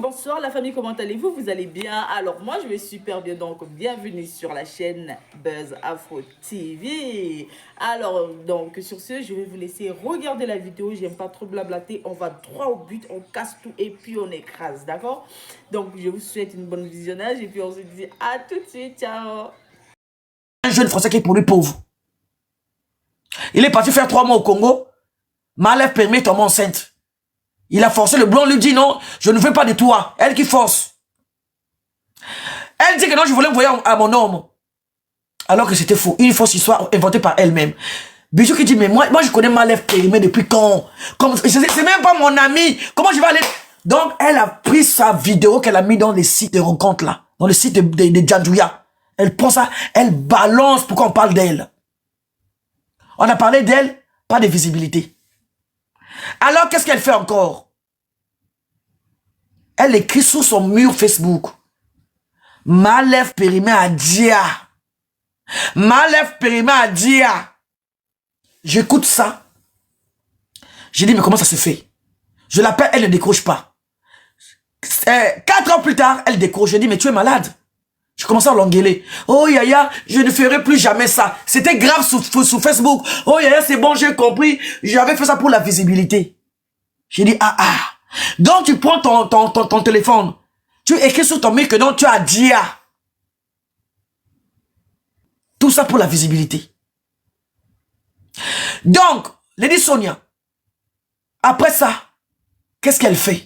Bonsoir la famille, comment allez-vous? Vous allez bien? Alors moi je vais super bien, donc bienvenue sur la chaîne Buzz Afro TV. Alors donc sur ce, je vais vous laisser regarder la vidéo, j'aime pas trop blablater, on va droit au but, on casse tout et puis on écrase, d'accord? Donc je vous souhaite une bonne visionnage et puis on se dit à tout de suite, ciao! Un jeune Français qui est pour lui pauvre. Il est parti faire 3 mois au Congo. Malève permet tomber enceinte. Il a forcé, le blanc lui dit non, je ne veux pas de toi. Elle qui force. Elle dit que non, je voulais envoyer à mon homme. Alors que c'était faux. Une fausse histoire inventée par elle-même. Bijou qui dit, mais moi je connais Malève Périmé depuis quand? C'est même pas mon ami. Comment je vais aller? Donc, elle a pris sa vidéo qu'elle a mis dans les sites de rencontres là. Dans le site de Djandouya. Elle prend ça, elle balance pourquoi on parle d'elle. On a parlé d'elle, pas de visibilité. Alors, qu'est-ce qu'elle fait encore? Elle écrit sur son mur Facebook. Malève Périmé à Dia. Malève Périmé à Dia. J'écoute ça. J'ai dit, mais comment ça se fait? Je l'appelle, elle ne décroche pas. 4 ans plus tard, elle décroche. Je dis, mais tu es malade. Je commence à l'engueuler. Oh Yaya, je ne ferai plus jamais ça. C'était grave sur Facebook. Oh Yaya, c'est bon, j'ai compris. J'avais fait ça pour la visibilité. J'ai dit, ah. Donc tu prends ton téléphone. Tu écris sur ton mail que non, tu as Dia. Tout ça pour la visibilité. Donc, Lady Sonia, après ça, qu'est-ce qu'elle fait?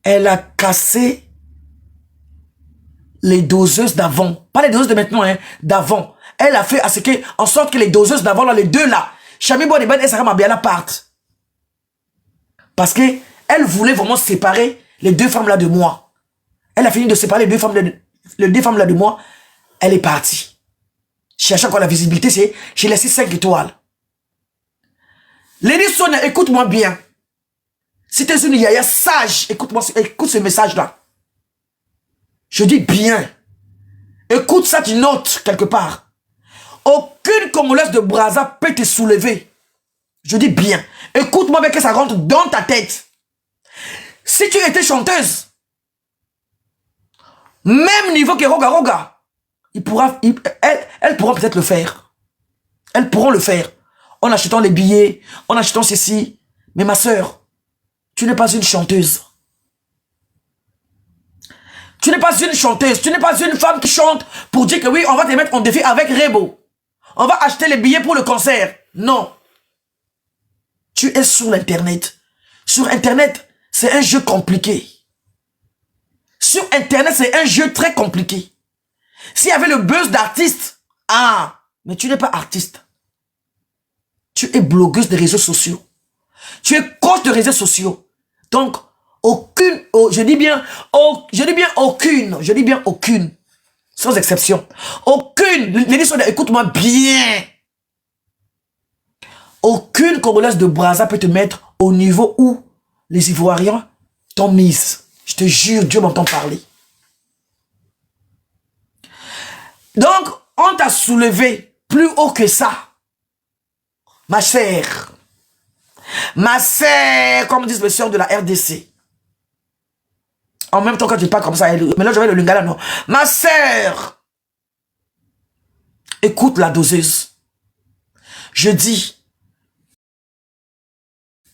Elle a cassé les doseuses d'avant. Pas les doseuses de maintenant, hein, d'avant. Elle a fait en sorte que les doseuses d'avant, là, les deux là, Chami Bonne et Sarah Mabiala partent. Parce que elle voulait vraiment séparer les deux femmes là de moi. Elle a fini de séparer les deux femmes là de moi. Elle est partie. Cherchant quoi la visibilité, c'est j'ai laissé 5 étoiles. Lady Sonia, écoute-moi bien. Si tu es une yaya sage, écoute-moi, écoute ce message-là. Je dis bien. Écoute ça, tu notes quelque part. Aucune Congolaise de Brazza peut te soulever. Je dis bien. Écoute-moi bien que ça rentre dans ta tête. Si tu étais chanteuse, même niveau que Roga Roga, elles pourront peut-être le faire. Elles pourront le faire. En achetant les billets, en achetant ceci. Mais ma soeur, tu n'es pas une chanteuse. Tu n'es pas une chanteuse. Tu n'es pas une femme qui chante pour dire que oui, on va te mettre en défi avec Rebo. On va acheter les billets pour le concert. Non. Tu es sur l'Internet. Sur Internet, c'est un jeu compliqué. Sur Internet, c'est un jeu très compliqué. S'il y avait le buzz d'artiste, mais tu n'es pas artiste. Tu es blogueuse des réseaux sociaux. Tu es coach de réseaux sociaux. Donc, aucune, je dis bien aucune, sans exception. Aucune, écoute-moi bien. Aucune Congolaise de Brazza peut te mettre au niveau où les Ivoiriens t'ont mise. Je te jure, Dieu m'entend parler. Donc, on t'a soulevé plus haut que ça. Ma sœur. Ma sœur, comme disent les sœurs de la RDC. En même temps, quand tu parles comme ça, mais là, j'avais le lingala, non. Ma sœur. Écoute la doseuse. Je dis,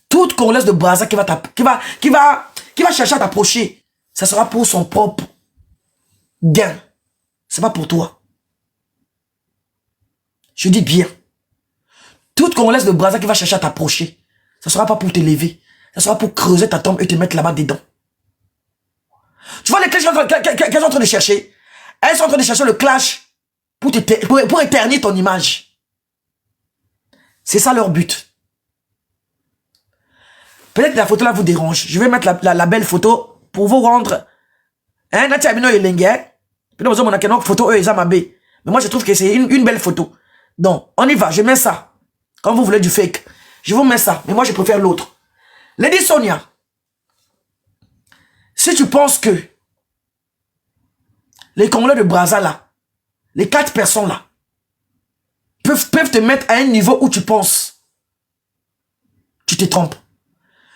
toute Congolaise de Brazza qui va chercher à t'approcher, ça sera pour son propre gain. C'est pas pour toi. Je dis bien. Toute Congolaise de Brazza qui va chercher à t'approcher, ça sera pas pour t'élever. Ça sera pour creuser ta tombe et te mettre là-bas dedans. Tu vois les clashs qu'elles sont en train de chercher? Elles sont en train de chercher le clash pour éternir ton image. C'est ça leur but. Peut-être que la photo là vous dérange. Je vais mettre la belle photo pour vous rendre. Hein, photo mais moi je trouve que c'est une belle photo. Donc, on y va, je mets ça. Quand vous voulez du fake, je vous mets ça. Mais moi je préfère l'autre. Lady Sonia, si tu penses que les Congolais de Brazza là, les 4 personnes là, peuvent te mettre à un niveau où tu penses, tu te trompes.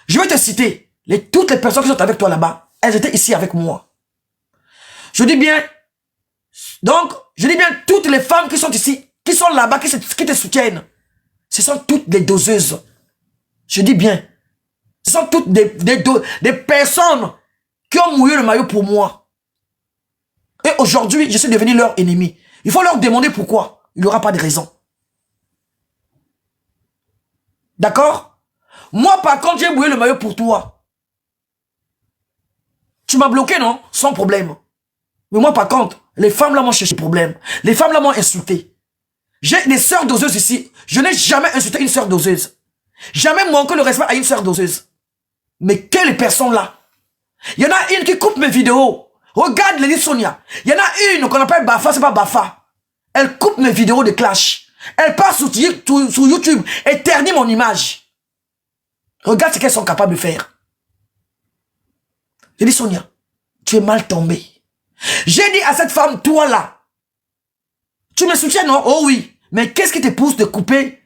Je vais te citer. Toutes les personnes qui sont avec toi là-bas, elles étaient ici avec moi. Je dis bien, donc, je dis bien toutes les femmes qui sont ici, qui sont là-bas, qui te soutiennent. Ce sont toutes des doseuses. Je dis bien. Ce sont toutes des personnes qui ont mouillé le maillot pour moi. Et aujourd'hui, je suis devenu leur ennemi. Il faut leur demander pourquoi. Il n'y aura pas de raison. D'accord? Moi, par contre, j'ai mouillé le maillot pour toi. Tu m'as bloqué, non? Sans problème. Mais moi, par contre, les femmes là m'ont cherché problème. Les femmes là m'ont insulté. J'ai des sœurs doseuses ici. Je n'ai jamais insulté une sœur doseuse. Jamais manqué le respect à une sœur doseuse. Mais quelles personnes là? Il y en a une qui coupe mes vidéos. Regarde Lady Sonia. Il y en a une qu'on appelle Bafa, c'est pas Bafa. Elle coupe mes vidéos de clash. Elle part sur YouTube et ternit mon image. Regarde ce qu'elles sont capables de faire. Lady Sonia, tu es mal tombé. J'ai dit à cette femme, toi là, tu me soutiens, non? Oh oui. Mais qu'est-ce qui te pousse de couper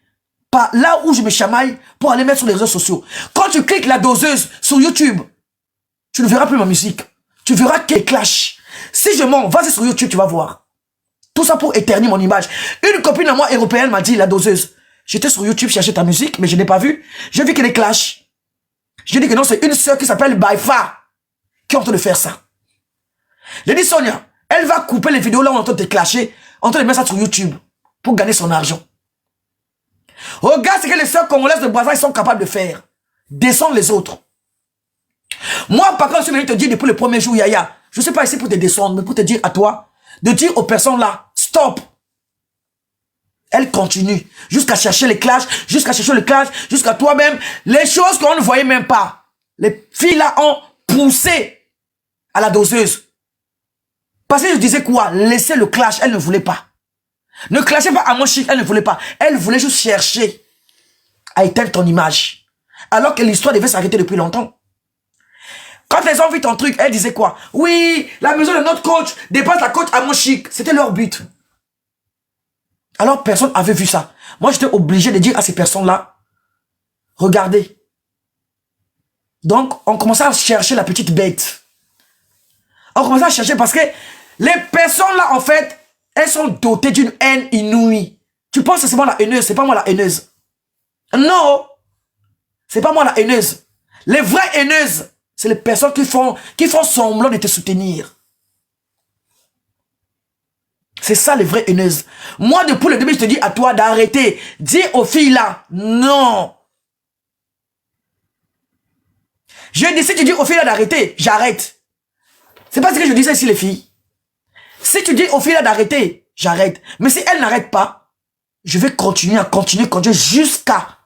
par là où je me chamaille pour aller mettre sur les réseaux sociaux? Quand tu cliques la doseuse sur YouTube, tu ne verras plus ma musique. Tu verras qu'elle clash. Si je mens, vas-y sur YouTube, tu vas voir. Tout ça pour éternir mon image. Une copine à moi européenne m'a dit, la doseuse, j'étais sur YouTube chercher ta musique, mais je n'ai pas vu. J'ai vu qu'elle est clash. J'ai dit que non, c'est une sœur qui s'appelle Baifa qui est en train de faire ça. J'ai dit, Sonia, elle va couper les vidéos là où on est en train de te clasher, en train de mettre ça sur YouTube pour gagner son argent. Regarde ce que les sœurs congolaises de Brazza sont capables de faire. Descendre les autres. Moi, par contre, je suis venu te dire depuis le premier jour, Yaya, je ne suis pas ici pour te descendre, mais pour te dire à toi, de dire aux personnes là, stop. Elle continue, jusqu'à chercher les clashs, jusqu'à toi-même, les choses qu'on ne voyait même pas. Les filles là ont poussé à la doseuse. Parce que je disais quoi? Laissez le clash, elle ne voulait pas. Ne clashez pas à mon chic, elle ne voulait pas. Elle voulait juste chercher à éteindre ton image. Alors que l'histoire devait s'arrêter depuis longtemps. Quand elles ont vu ton truc, elles disaient quoi? Oui, la maison de notre coach dépasse la coach à mon chic. C'était leur but. Alors personne n'avait vu ça. Moi, j'étais obligé de dire à ces personnes-là, regardez. Donc, on commençait à chercher la petite bête. On commençait à chercher parce que les personnes là, en fait, elles sont dotées d'une haine inouïe. Tu penses que c'est moi la haineuse, c'est pas moi la haineuse. Non, c'est pas moi la haineuse. Les vraies haineuses, c'est les personnes qui font semblant de te soutenir. C'est ça les vraies haineuses. Moi, depuis le début, je te dis à toi d'arrêter. Dis aux filles là, non. Je dis, si tu dis aux filles là d'arrêter, j'arrête. C'est pas ce que je disais ici, les filles. Si tu dis aux filles là d'arrêter, j'arrête. Mais si elles n'arrêtent pas, je vais continuer jusqu'à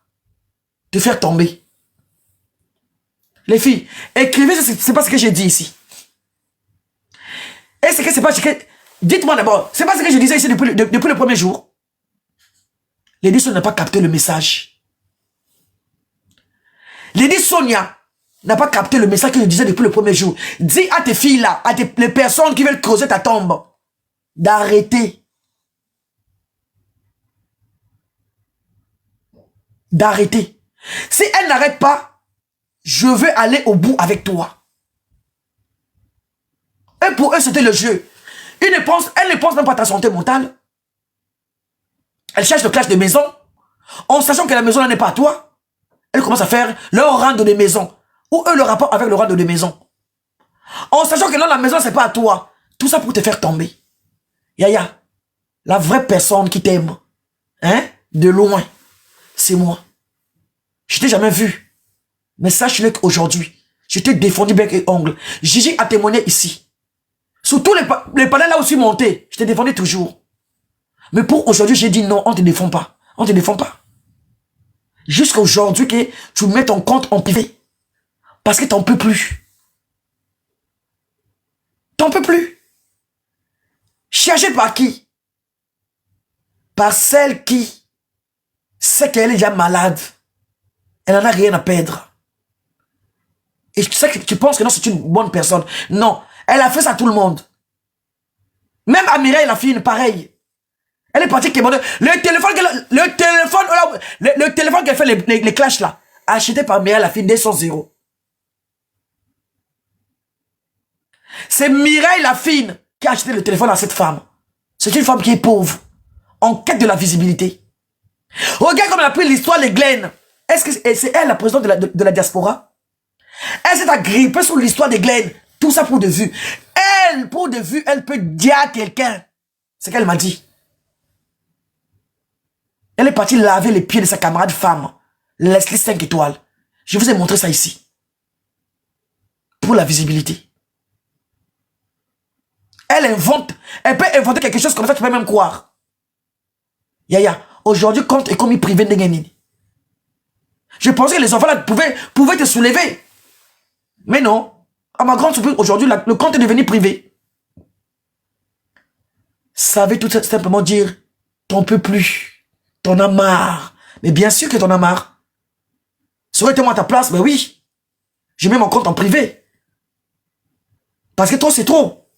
te faire tomber. Les filles, écrivez, c'est pas ce que j'ai dit ici. Et c'est que c'est pas ce que... Dites-moi d'abord, c'est pas ce que je disais ici depuis le premier jour. Lady Sonia n'a pas capté le message. Lady Sonia n'a pas capté le message que je disais depuis le premier jour. Dis à tes filles là, les personnes qui veulent creuser ta tombe, d'arrêter. D'arrêter. Si elles n'arrêtent pas, je vais aller au bout avec toi. Et pour eux, c'était le jeu. Elle ne pense même pas à ta santé mentale. Elle cherche le clash de maison. En sachant que la maison n'est pas à toi, elle commence à faire leur rang de maison. Ou eux, le rapport avec le rang de maison. En sachant que non, la maison, c'est pas à toi. Tout ça pour te faire tomber. Yaya, la vraie personne qui t'aime, hein, de loin, c'est moi. Je t'ai jamais vu. Mais sache-le qu'aujourd'hui, je t'ai défendu bec et ongle. Gigi a témoigné ici. Sur tous les panels là où je suis monté, je te défendais toujours. Mais pour aujourd'hui, j'ai dit non, on ne te défend pas. On ne te défend pas. Jusqu'à aujourd'hui que tu mets ton compte en privé. Parce que t'en peux plus. T'en peux plus. Chercher par qui? Par celle qui sait qu'elle est déjà malade. Elle n'en a rien à perdre. Et tu sais que tu penses que non, c'est une bonne personne. Non. Elle a fait ça à tout le monde. Même à Mireille, la fille, pareil. Elle est partie commander. Le téléphone qu'elle fait les clashs là, acheté par Mireille, la fille, 200 €. C'est Mireille la fine qui a acheté le téléphone à cette femme. C'est une femme qui est pauvre, en quête de la visibilité. Regarde comme elle a pris l'histoire de Glenn. Est-ce que c'est elle la présidente de la diaspora? Elle s'est agrippée sur l'histoire de Glenn. Tout ça pour de vue. Elle, pour de vue, elle peut dire à quelqu'un. C'est qu'elle m'a dit. Elle est partie laver les pieds de sa camarade femme. Leslie 5 étoiles. Je vous ai montré ça ici. Pour la visibilité. Elle invente. Elle peut inventer quelque chose comme ça, tu peux même croire. Yaya, aujourd'hui, compte est commis privé de Ngenini. Je pensais que les enfants là pouvaient te soulever. Mais non. À ma grande surprise, aujourd'hui, le compte est devenu privé. Ça veut tout simplement dire, t'en peux plus. T'en as marre. Mais bien sûr que t'en as marre. Serais-tu moi à ta place? Ben oui. Je mets mon compte en privé. Parce que toi, c'est trop.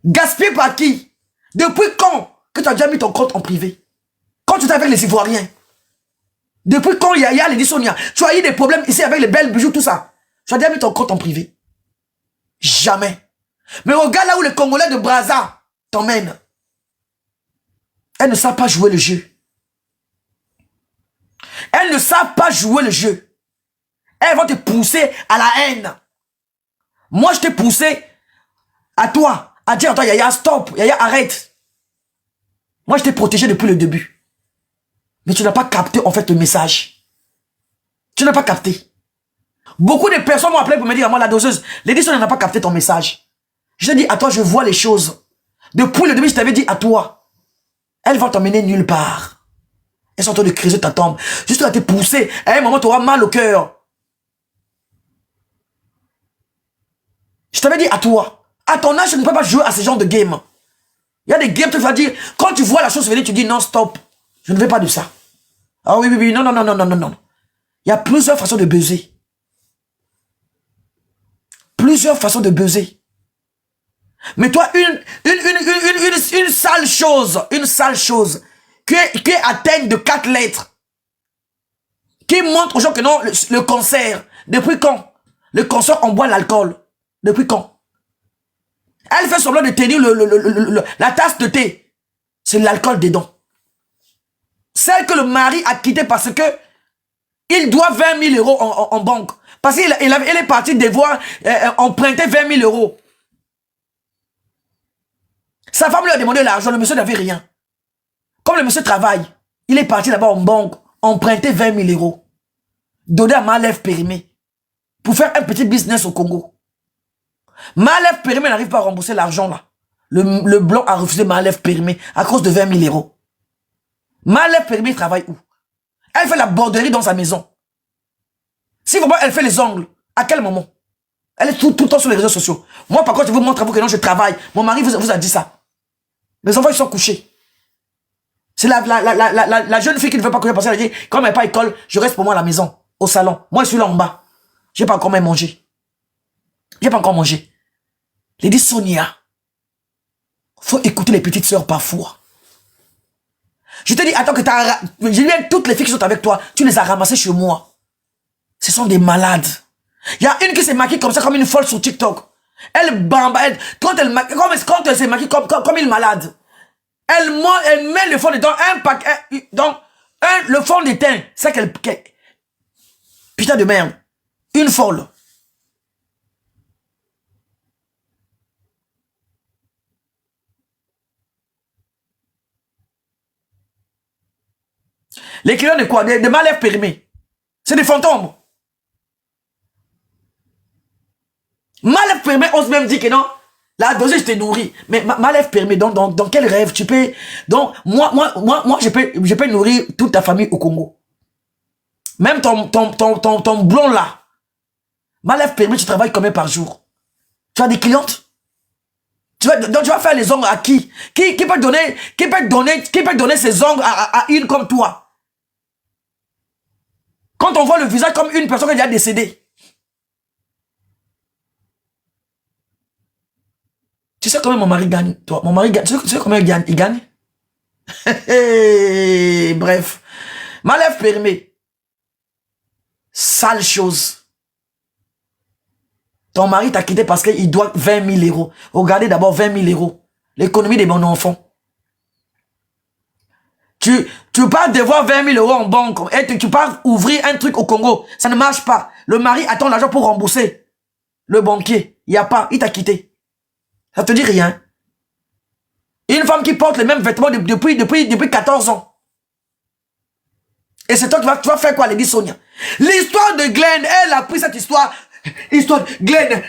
Gaspillé par qui? Depuis quand que tu as déjà mis ton compte en privé? Quand tu étais avec les Ivoiriens? Depuis quand Yaya, les Sonia? Tu as eu des problèmes ici avec les belles bijoux, tout ça. Tu as déjà mis ton compte en privé? Jamais. Mais regarde là où les Congolais de Brazza t'emmènent. Elles ne savent pas jouer le jeu. Elles ne savent pas jouer le jeu. Elles vont te pousser à la haine. Moi, je t'ai poussé à toi, à dire à toi, Yaya, stop, Yaya, arrête. Moi, je t'ai protégé depuis le début. Mais tu n'as pas capté, en fait, le message. Tu n'as pas capté. Beaucoup de personnes m'ont appelé pour me dire, moi, la doseuse, l'édition n'a pas capté ton message. Je t'ai dit, à toi, je vois les choses. Depuis le début, je t'avais dit, à toi, elles vont t'emmener nulle part. Elles sont en train de creuser ta tombe. Juste à te pousser. À un moment, tu auras mal au cœur. Je t'avais dit, à toi, à ton âge, tu ne peux pas jouer à ce genre de game. Il y a des games, tu vas dire, quand tu vois la chose venir, tu dis, non, stop, je ne veux pas de ça. Ah oui, oui, oui, non, non, non, non, non, non, non. Il y a plusieurs façons de buzzer. Plusieurs façons de buzzer. Mais toi, une sale chose, qui est atteinte de 4 lettres, qui montre aux gens que non, le cancer, depuis quand? Le cancer, on boit l'alcool. Depuis quand? Elle fait semblant de tenir la tasse de thé. C'est l'alcool dedans. Celle que le mari a quittée parce que il doit 20 000 euros en banque. Parce qu'il est parti devoir emprunter 20 000 euros. Sa femme lui a demandé l'argent, le monsieur n'avait rien. Comme le monsieur travaille, il est parti là-bas en banque, emprunter 20 000 euros. Donner à Malève Périmé. Pour faire un petit business au Congo. Malève Périmé n'arrive pas à rembourser l'argent là. Le blanc a refusé Malève Périmé à cause de 20 000 euros. Malève Périmé travaille où? Elle fait la borderie dans sa maison. Si vraiment elle fait les ongles, à quel moment? Elle est tout le temps sur les réseaux sociaux. Moi par contre je vous montre à vous que non je travaille. Mon mari vous a dit ça. Mes enfants ils sont couchés. C'est la jeune fille qui ne veut pas coucher parce qu'elle a dit, comme elle n'est pas à l'école, je reste pour moi à la maison, au salon. Moi je suis là en bas. Je n'ai pas encore même mangé. J'ai pas encore mangé. J'ai dit, Sonia, faut écouter les petites sœurs parfois. Je te dis, attends que je dis, toutes les filles qui sont avec toi, tu les as ramassées chez moi. Ce sont des malades. Il y a une qui s'est maquillée comme ça, comme une folle sur TikTok. Elle bamba, quand elle s'est maquillée comme une malade, elle met le fond de teint, un paquet, donc, le fond de teint, c'est qu'elle, putain de merde, une folle. Les clients de quoi? Des Malève Périmé. C'est des fantômes. Malève Périmé, on se même dit que non. La dosée, je t'ai nourri. Mais Malève Périmé, dans quel rêve tu peux... Donc, moi, je peux nourrir toute ta famille au Congo. Même ton blond là. Malève Périmé, tu travailles combien par jour? Tu as des clientes? Donc tu vas faire les ongles à qui? Qui peut donner ses ongles à une comme toi? Quand on voit le visage comme une personne qui est déjà décédée. Tu sais combien mon mari gagne, toi? Mon mari gagne. Tu sais combien il gagne? Il gagne? Bref. Malève Périmé. Sale chose. Ton mari t'a quitté parce qu'il doit 20 000 euros. Regardez d'abord 20 000 euros. L'économie de mon enfant. Tu pars devoir 20 000 euros en banque et tu pars ouvrir un truc au Congo. Ça ne marche pas. Le mari attend l'argent pour rembourser. Le banquier, il n'y a pas. Il t'a quitté. Ça te dit rien. Une femme qui porte les mêmes vêtements depuis 14 ans. Et c'est toi qui vas faire quoi, Lady Sonia? L'histoire de Glenn, elle a pris cette histoire. Histoire de Glenn,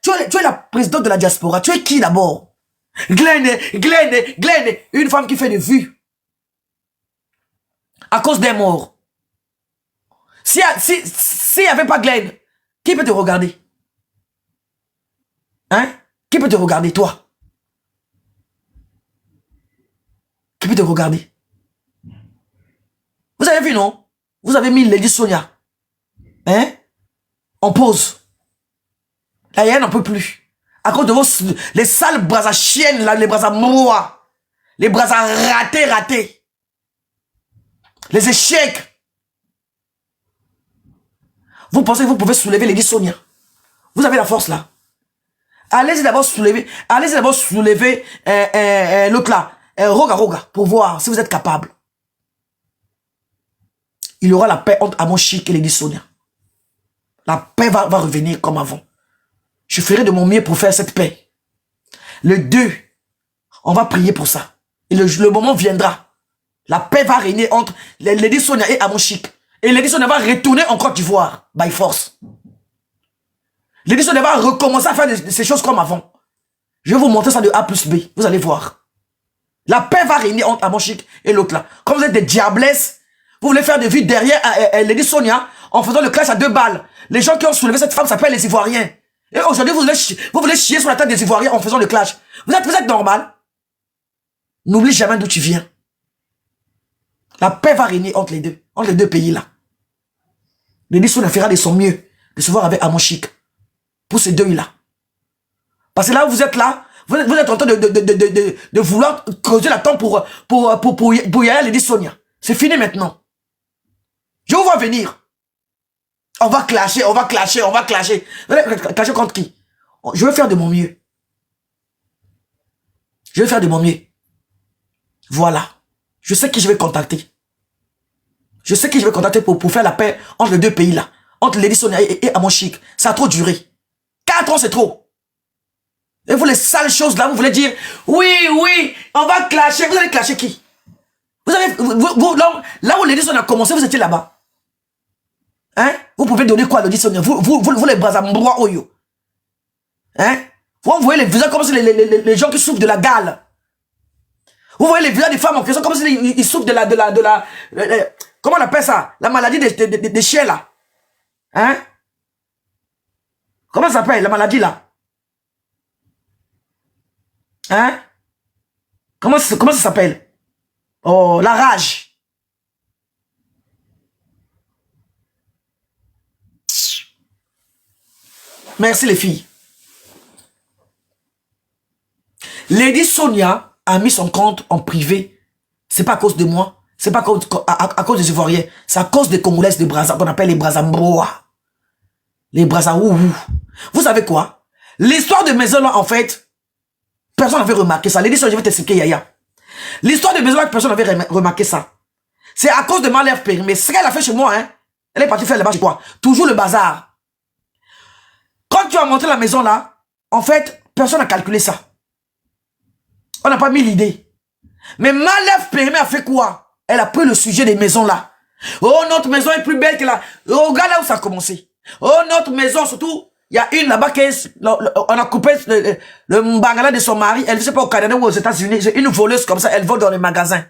tu es la présidente de la diaspora. Tu es qui d'abord? Glenn, une femme qui fait des vues. À cause des morts. S'il n'y avait pas Glenn, qui peut te regarder? Hein? Qui peut te regarder, toi? Qui peut te regarder? Vous avez vu, non? Vous avez mis Lady Sonia. Hein? En pause. Là, elle n'en peut plus. À cause de les sales bras à chiennes, là, les bras à moua. Les bras à ratés. Les échecs. Vous pensez que vous pouvez soulever Lady Sonia? Vous avez la force là. Allez-y d'abord soulever. L'autre là. Roga, pour voir si vous êtes capable. Il y aura la paix entre Amon Chic et Lady Sonia. La paix va revenir comme avant. Je ferai de mon mieux pour faire cette paix. Le 2, on va prier pour ça. Et le moment viendra. La paix va régner entre Lady Sonia et Amon Chic. Et Lady Sonia va retourner en Côte d'Ivoire, by force. Lady Sonia va recommencer à faire ces choses comme avant. Je vais vous montrer ça de A plus B. Vous allez voir. La paix va régner entre Amon Chic et l'autre là. Comme vous êtes des diablesses, vous voulez faire des vues derrière Lady Sonia en faisant le clash à 2 balles. Les gens qui ont soulevé cette femme s'appellent les Ivoiriens. Et aujourd'hui, vous voulez chier sur la tête des Ivoiriens en faisant le clash. Vous êtes normal. N'oublie jamais d'où tu viens. La paix va régner entre les deux pays là. Lady Sonia fera de son mieux de se voir avec Amon Chic. Pour ces deux là. Parce que là où vous êtes là, vous êtes en train de vouloir creuser la tombe pour Yaya Lady Sonia. C'est fini maintenant. Je vous vois venir. On va clasher. Vous allez clasher contre qui? Je vais faire de mon mieux. Voilà. Je sais qui je vais contacter. Pour faire la paix entre les deux pays là. Entre Lady Sonia et Amon Chic. Ça a trop duré. 4 ans, c'est trop. Et vous, les sales choses là, vous voulez dire, oui, on va clasher. Vous allez clasher qui? Là où Lady Sonia a commencé, vous étiez là-bas. Hein? Vous pouvez donner quoi à Lady Sonia? Vous les bras à mbroa oyo. Hein? Vous voyez les visages comme si les gens qui souffrent de la gale. Vous voyez les visages des femmes en question comme si ils souffrent de la comment on appelle ça? La maladie des chiens là. Hein? Comment ça s'appelle la maladie là? Hein? Comment ça s'appelle? Oh, la rage. Merci les filles. Lady Sonia a mis son compte en privé. C'est pas à cause de moi. C'est pas à cause des Ivoiriens. C'est à cause des Congolaises de Brazza, qu'on appelle les Brazzamboa. Les Brazzaouou. Vous savez quoi? L'histoire de maison là, en fait, personne n'avait remarqué ça. Lady Sonia, je vais t'expliquer, Yaya. L'histoire de maison là, personne n'avait remarqué ça. C'est à cause de ma lèvre périmée. Ce qu'elle a fait chez moi, hein. Elle est partie faire là-bas chez toi. Toujours le bazar. Quand tu as monté la maison là, en fait, personne n'a calculé ça. On n'a pas mis l'idée. Mais ma lèvre périmée a fait quoi? Elle a pris le sujet des maisons là. Oh, notre maison est plus belle que la... Oh, regarde là où ça a commencé. Oh, notre maison, surtout, il y a une là-bas qui est... On a coupé le mbangala de son mari. Elle ne sait pas au Canada ou aux États-Unis. C'est une voleuse comme ça. Elle vole dans les magasins.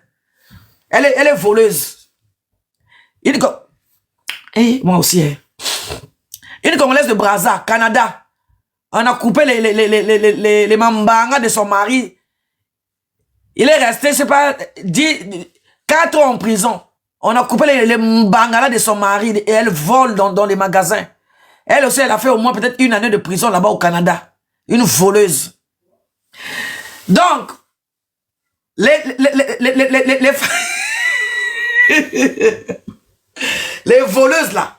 Elle est voleuse. Moi aussi, hein. Une Congolaise de Brazza, Canada. On a coupé les mambangas de son mari. Il est resté, c'est pas, 4 ans en prison. On a coupé les mbangala de son mari et elle vole dans les magasins. Elle aussi, elle a fait au moins peut-être 1 année de prison là-bas au Canada. Une voleuse. Donc, les voleuses là.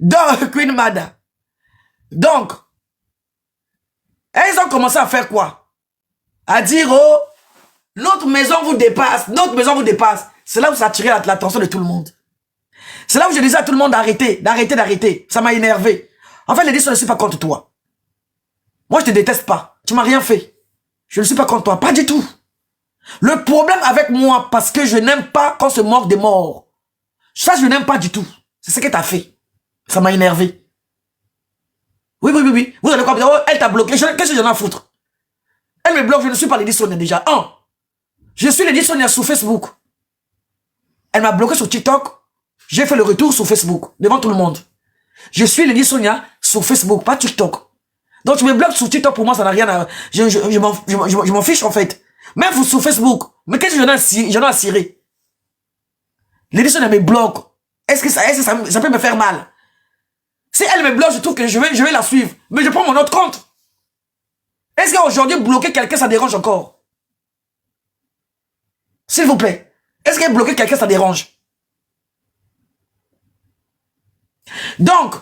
Donc, Queen Mada. Donc, Et ils ont commencé à faire quoi? À dire, oh, notre maison vous dépasse, notre maison vous dépasse. C'est là où ça a attiré l'attention de tout le monde. C'est là où je disais à tout le monde d'arrêter. Ça m'a énervé. En fait, les disques, je ne suis pas contre toi. Moi, je te déteste pas. Tu m'as rien fait. Je ne suis pas contre toi. Pas du tout. Le problème avec moi, parce que je n'aime pas qu'on se moque des morts. Ça, je n'aime pas du tout. C'est ce que tu as fait. Ça m'a énervé. Oui. Vous allez comprendre. Oh, elle t'a bloqué. Qu'est-ce que j'en ai à foutre? Elle me bloque. Je ne suis pas Lady Sonia déjà. Je suis Lady Sonia sur Facebook. Elle m'a bloqué sur TikTok. J'ai fait le retour sur Facebook. Devant tout le monde. Je suis Lady Sonia sur Facebook, pas TikTok. Donc tu me bloques sur TikTok, pour moi, ça n'a rien à... Je m'en fiche, en fait. Même sur Facebook. Mais qu'est-ce que j'en ai à cirer? Lady Sonia me bloque. Est-ce que ça peut me faire mal? Si elle me bloque, je trouve que je vais la suivre. Mais je prends mon autre compte. Est-ce qu'aujourd'hui, bloquer quelqu'un, ça dérange encore? S'il vous plaît. Est-ce que bloquer quelqu'un, ça dérange? Donc,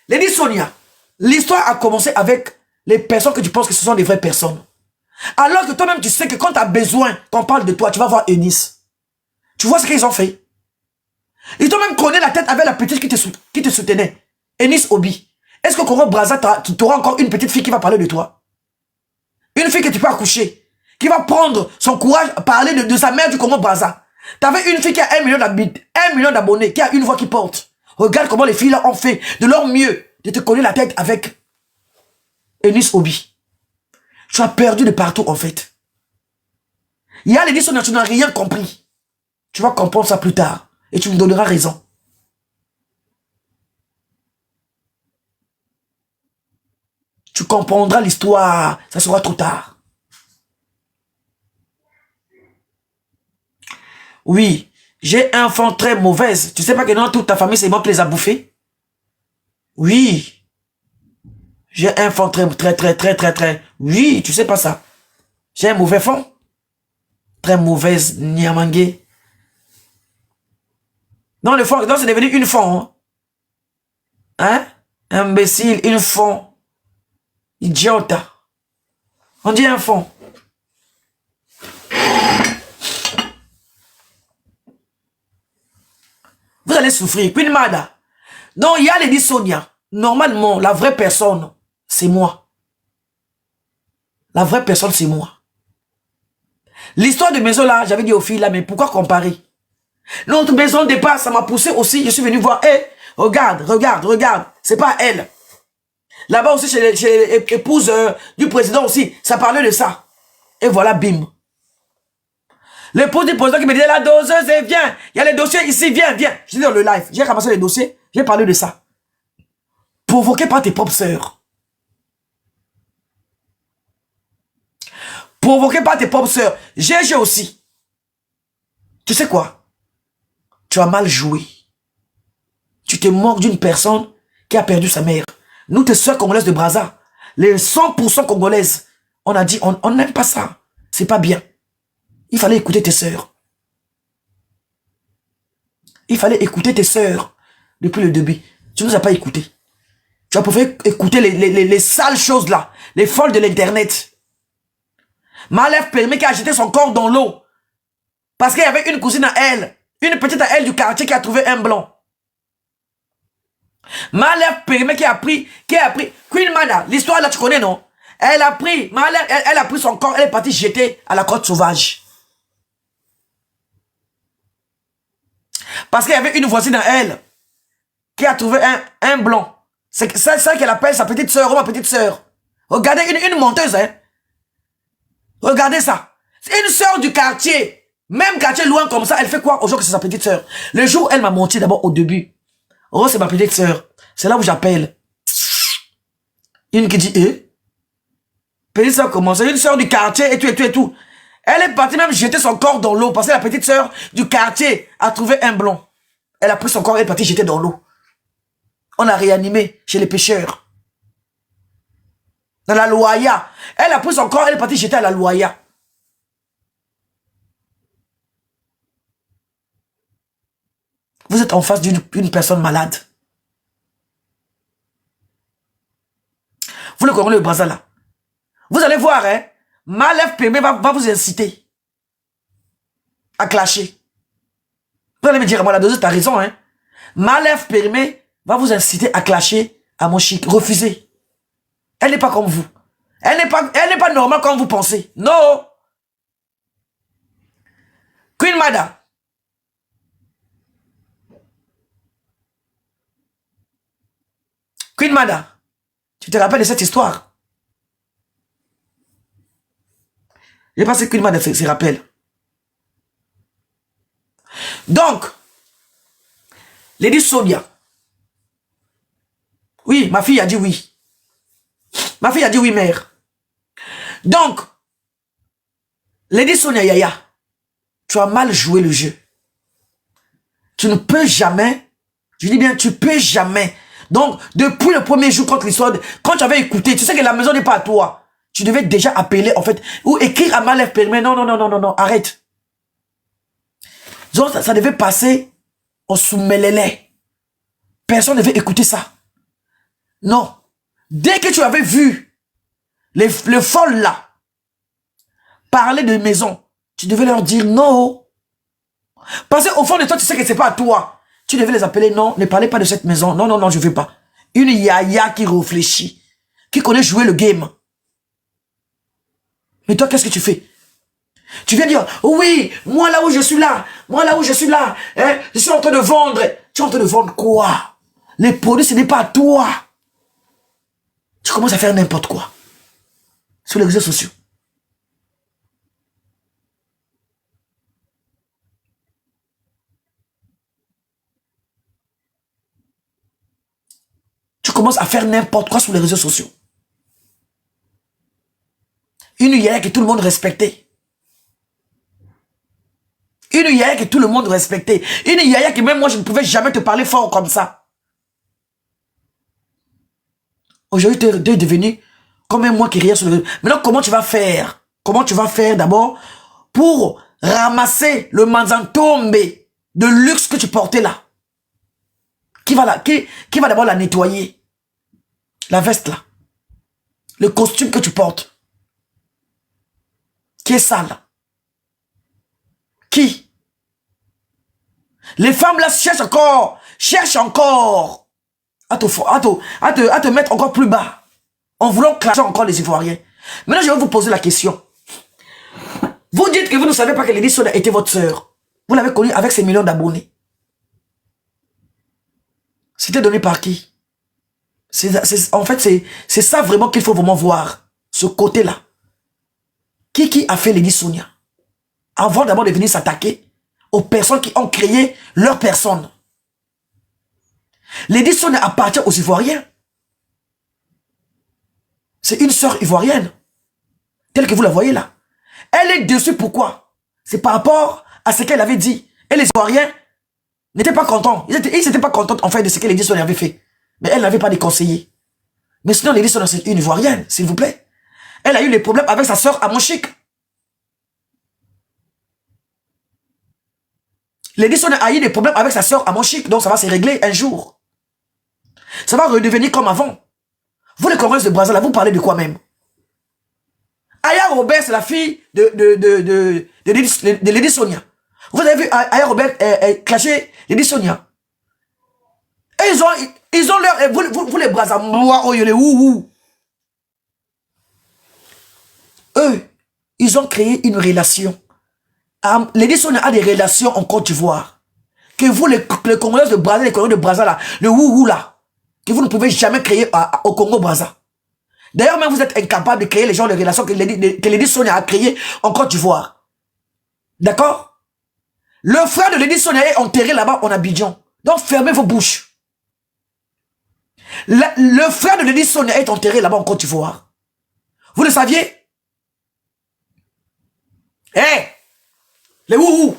Lady Sonia, l'histoire a commencé avec les personnes que tu penses que ce sont des vraies personnes. Alors que toi-même, tu sais que quand tu as besoin qu'on parle de toi, tu vas voir Eunice. Tu vois ce qu'ils ont fait? Ils t'ont même connu la tête avec la petite qui te soutenait. Eunice Obi. Est-ce que Congo Brazza, tu auras encore une petite fille qui va parler de toi? Une fille que tu peux accoucher. Qui va prendre son courage à parler de sa mère du Congo Brazza. Tu avais une fille qui a 1 million d'abonnés, qui a une voix qui porte. Regarde comment les filles là ont fait de leur mieux de te coller la tête avec Eunice Obi. Tu as perdu de partout en fait. Il y a les disques, tu n'as rien compris. Tu vas comprendre ça plus tard. Et tu me donneras raison. Tu comprendras l'histoire. Ça sera trop tard. Oui, j'ai un enfant très mauvaise. Tu sais pas que dans toute ta famille, c'est moi qui les a bouffés? Oui. J'ai un fond très. Oui, tu sais pas ça. J'ai un mauvais fond. Très mauvaise Niamangé. Non, le fond, c'est devenu une fond. Hein? Imbécile, une fond. Idiote. On dit un fond. Vous allez souffrir. Queen Mada. Non, il y a Lady Sonia. Normalement, la vraie personne, c'est moi. La vraie personne, c'est moi. L'histoire de maison là, j'avais dit aux filles là, mais pourquoi comparer? Notre maison de départ, ça m'a poussé aussi. Je suis venu voir, regarde. C'est pas elle. Là-bas aussi, chez l'épouse du président aussi, ça parlait de ça. Et voilà, bim. L'épouse du président qui me disait, la doseuse, viens. Il y a les dossiers ici, viens. Je dis dans le live, j'ai ramassé les dossiers, j'ai parlé de ça. Provoqué par tes propres sœurs. Provoqué par tes propres sœurs. J'ai aussi. Tu sais quoi? Tu as mal joué. Tu te moques d'une personne qui a perdu sa mère. Nous, tes sœurs congolaises de Brazza, les 100% congolaises, on a dit, on n'aime pas ça. C'est pas bien. Il fallait écouter tes sœurs. Il fallait écouter tes sœurs depuis le début. Tu ne nous as pas écoutés. Tu as préféré écouter les sales choses là, les folles de l'internet. Malève permet qui a jeté son corps dans l'eau. Parce qu'il y avait une cousine à elle, une petite à elle du quartier qui a trouvé un blanc. Malève permet qui a pris, Queen Mada, l'histoire là tu connais non? Elle a pris, elle a pris son corps, elle est partie jeter à la côte sauvage. Parce qu'il y avait une voisine à elle qui a trouvé un blanc. C'est ça qu'elle appelle sa petite sœur ou ma petite sœur. Regardez, une menteuse, hein. Regardez ça. C'est une sœur du quartier. Même quartier loin comme ça, elle fait quoi? Au jour que c'est sa petite sœur. Le jour où elle m'a menti d'abord au début. Oh, c'est ma petite sœur. C'est là où j'appelle. Une qui dit, petite sœur comment? C'est une sœur du quartier et tout. Elle est partie même jeter son corps dans l'eau parce que la petite sœur du quartier a trouvé un blanc. Elle a pris son corps et est partie jeter dans l'eau. On a réanimé chez les pêcheurs. Dans la Loya. Elle a pris son corps, elle est partie jeter à la Loya. Vous êtes en face d'une personne malade. Vous le connaissez le Brazza là. Vous allez voir, hein. Malève Permé va vous inciter à clasher. Vous allez me dire, moi, la dose, t'as raison, hein. Malève Permé va vous inciter à clasher à mon chic. Refusez. Elle n'est pas comme vous. Elle n'est pas normale comme vous pensez. Non. Queen Mada. Queen Mada. Tu te rappelles de cette histoire? Je pense que Queen Mada se rappelle. Donc, Lady Sonia. Oui, ma fille a dit oui. Ma fille a dit oui, mère. Donc, Lady Sonia Yaya, tu as mal joué le jeu. Tu ne peux jamais, je dis bien, tu peux jamais. Donc, depuis le premier jour, quand tu avais écouté, tu sais que la maison n'est pas à toi. Tu devais déjà appeler, en fait, ou écrire à Malève Permé. Non, non, non, non, non, non, arrête. Donc, ça devait passer au soumelélé. Personne ne devait écouter ça. Non. Dès que tu avais vu les folles là parler de maison, tu devais leur dire non. Parce qu'au fond de toi, tu sais que c'est pas à toi. Tu devais les appeler, non, ne parlez pas de cette maison. Non, non, non, je veux pas. Une yaya qui réfléchit, qui connaît jouer le game. Mais toi, qu'est-ce que tu fais? Tu viens dire, oui, moi là où je suis là, moi là où je suis là, hein, je suis en train de vendre. Tu es en train de vendre quoi? Les produits, ce n'est pas à toi. Tu commences à faire n'importe quoi sur les réseaux sociaux. Tu commences à faire n'importe quoi sur les réseaux sociaux. Une yaya que tout le monde respectait. Une yaya que tout le monde respectait. Une yaya que même moi, je ne pouvais jamais te parler fort comme ça. Aujourd'hui, tu es devenu comme un moi qui riait sur le... Maintenant, comment tu vas faire? Comment tu vas faire d'abord pour ramasser le manzantombe de luxe que tu portais là? Qui va d'abord la nettoyer? La veste là. Le costume que tu portes. Qui est sale? Qui? Les femmes là cherchent encore à te mettre encore plus bas, en voulant clasher encore les Ivoiriens. Maintenant, je vais vous poser la question. Vous dites que vous ne savez pas que Lady Sonia était votre sœur. Vous l'avez connue avec ses millions d'abonnés. C'était donné par qui? En fait, c'est ça vraiment qu'il faut vraiment voir. Ce côté-là. Qui a fait Lady Sonia? Avant d'abord de venir s'attaquer aux personnes qui ont créé leur personne. Lady Sonia appartient aux Ivoiriens. C'est une sœur ivoirienne. Telle que vous la voyez là. Elle est dessus, pourquoi? C'est par rapport à ce qu'elle avait dit. Et les Ivoiriens n'étaient pas contents. Ils n'étaient pas contents en fait de ce que Lady Sonia avait fait. Mais elle n'avait pas de conseillers. Mais sinon, Lady Sonia, c'est une Ivoirienne, s'il vous plaît. Elle a eu des problèmes avec sa sœur Amonchik. Lady Sonia a eu des problèmes avec sa sœur Amonchik. Donc ça va se régler un jour. Ça va redevenir comme avant. Vous les Congolais de Brazza, là, vous parlez de quoi même? Aya Robert, c'est la fille de Lady Sonia. Vous avez vu Aya Robert clasher Lady Sonia. Et ils ont leur... Vous les Brazza, moi, oh, les ouhou. Eux, ils ont créé une relation. Lady Sonia a des relations en Côte d'Ivoire. Que vous, les Congolais de Brazza, les Congolais de Brazza, là, le ouhou, là, que vous ne pouvez jamais créer au Congo-Brazza. D'ailleurs, même vous êtes incapable de créer les gens de relations que Lady Sonia a créées en Côte d'Ivoire. D'accord? Le frère de Lady Sonia est enterré là-bas en Abidjan. Donc, fermez vos bouches. Le frère de Lady Sonia est enterré là-bas en Côte d'Ivoire. Vous le saviez? Les ouhou.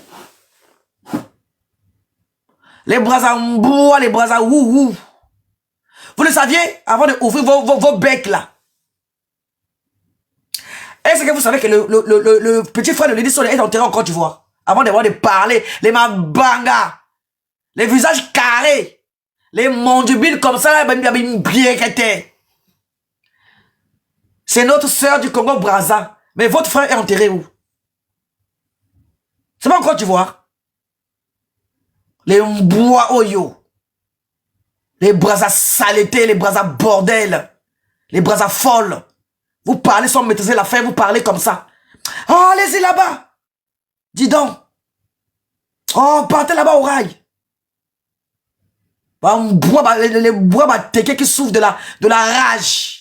Les Brazza-Mboua, les Brazza-ouhou. Vous le saviez? Avant d'ouvrir vos becs là. Est-ce que vous savez que le petit frère de Lady Sonia est enterré en Côte d'Ivoire? Avant d'avoir de parler, les mabangas, les visages carrés, les mandibules comme ça, bien qu'étaient. C'est notre sœur du Congo Brazza. Mais votre frère est enterré où? C'est pas encore, tu vois. Les Mboua Oyo. Les Brazza saletés, les Brazza bordel. Les Brazza folles. Vous parlez sans maîtriser l'affaire, vous parlez comme ça. Oh, allez-y là-bas. Dis donc. Oh, partez là-bas au rail. Les bois batékés qui souffrent de la rage.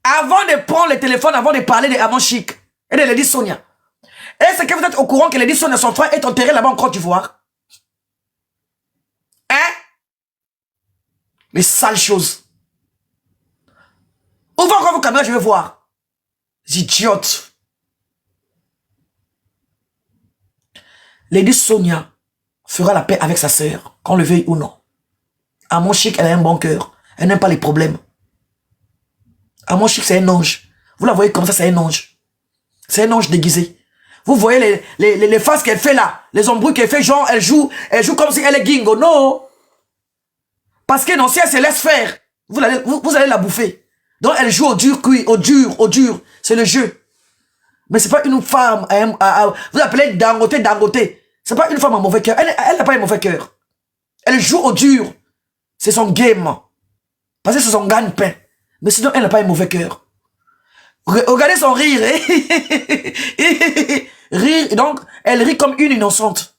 Avant de prendre le téléphone, avant de parler de Amon Chic et de Lady Sonia, est-ce que vous êtes au courant que Lady Sonia, son frère, est enterré là-bas en Côte d'Ivoire? Hein? Les sales choses. Ouvrez encore vos caméras, je vais voir. Les idiotes. Lady Sonia fera la paix avec sa sœur, qu'on le veuille ou non. Amon Chic, elle a un bon cœur. Elle n'aime pas les problèmes. Amon Chic, c'est un ange. Vous la voyez comme ça, c'est un ange. C'est un ange déguisé. Vous voyez les faces qu'elle fait là, les embrouilles qu'elle fait, genre, elle joue comme si elle est Gingo. Non. Parce que non, si elle se laisse faire, vous allez la bouffer. Donc, elle joue au dur cuit, au dur. C'est le jeu. Mais c'est pas une femme, vous appelez Dangote. C'est pas une femme à mauvais cœur. Elle n'a pas un mauvais cœur. Elle joue au dur. C'est son game. Parce que c'est son gagne-pain. Mais sinon, elle n'a pas un mauvais cœur. Regardez son rire. Rire, donc, elle rit comme une innocente.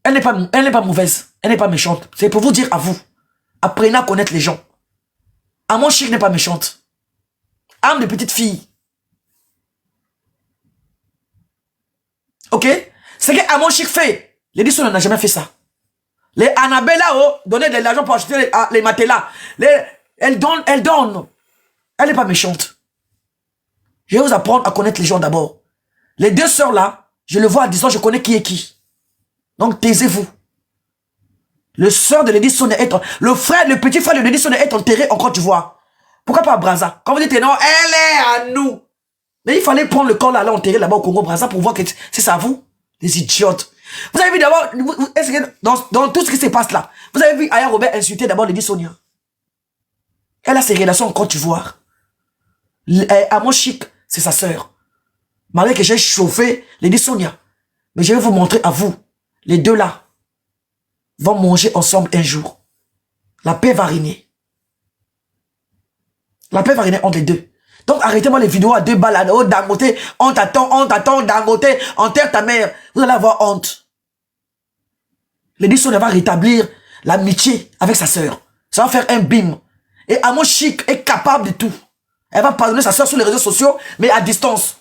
Elle n'est pas mauvaise. Elle n'est pas méchante. C'est pour vous dire à vous. Apprenez à connaître les gens. Amon Chic n'est pas méchante. Âme de petite fille. Ok? C'est que Amon Chic fait. Lady Sonia n'a jamais fait ça. Les Annabella, donnaient de l'argent pour acheter les matelas. Elle donne. Elle n'est pas méchante. Je vais vous apprendre à connaître les gens d'abord. Les deux sœurs là, je le vois à 10 ans, je connais qui est qui. Donc taisez-vous. Le sœur de Lady Sonia est le petit frère de Lady Sonia est enterré en Côte d'Ivoire. Pourquoi pas à Brazza? Quand vous dites non, elle est à nous. Mais il fallait prendre le corps là, enterrer là-bas au Congo Brazza pour voir que c'est ça vous, les idiotes. Vous avez vu d'abord, est-ce que dans tout ce qui se passe là, vous avez vu Aya Robert insulter d'abord Lady Sonia. Elle a ses relations en Côte d'Ivoire. Amon Chic, c'est sa sœur. Malgré que j'ai chauffé Lady Sonia. Mais je vais vous montrer à vous, les deux là vont manger ensemble un jour. La paix va régner. La paix va régner entre les deux. Donc arrêtez-moi les vidéos à 2 balles. Oh Dangote, on t'attend, Dangote, enterre ta mère. Vous allez avoir honte. Lady Sonia va rétablir l'amitié avec sa sœur. Ça va faire un bim. Et Amon Chic est capable de tout. Elle va pardonner sa sœur sur les réseaux sociaux, mais à distance.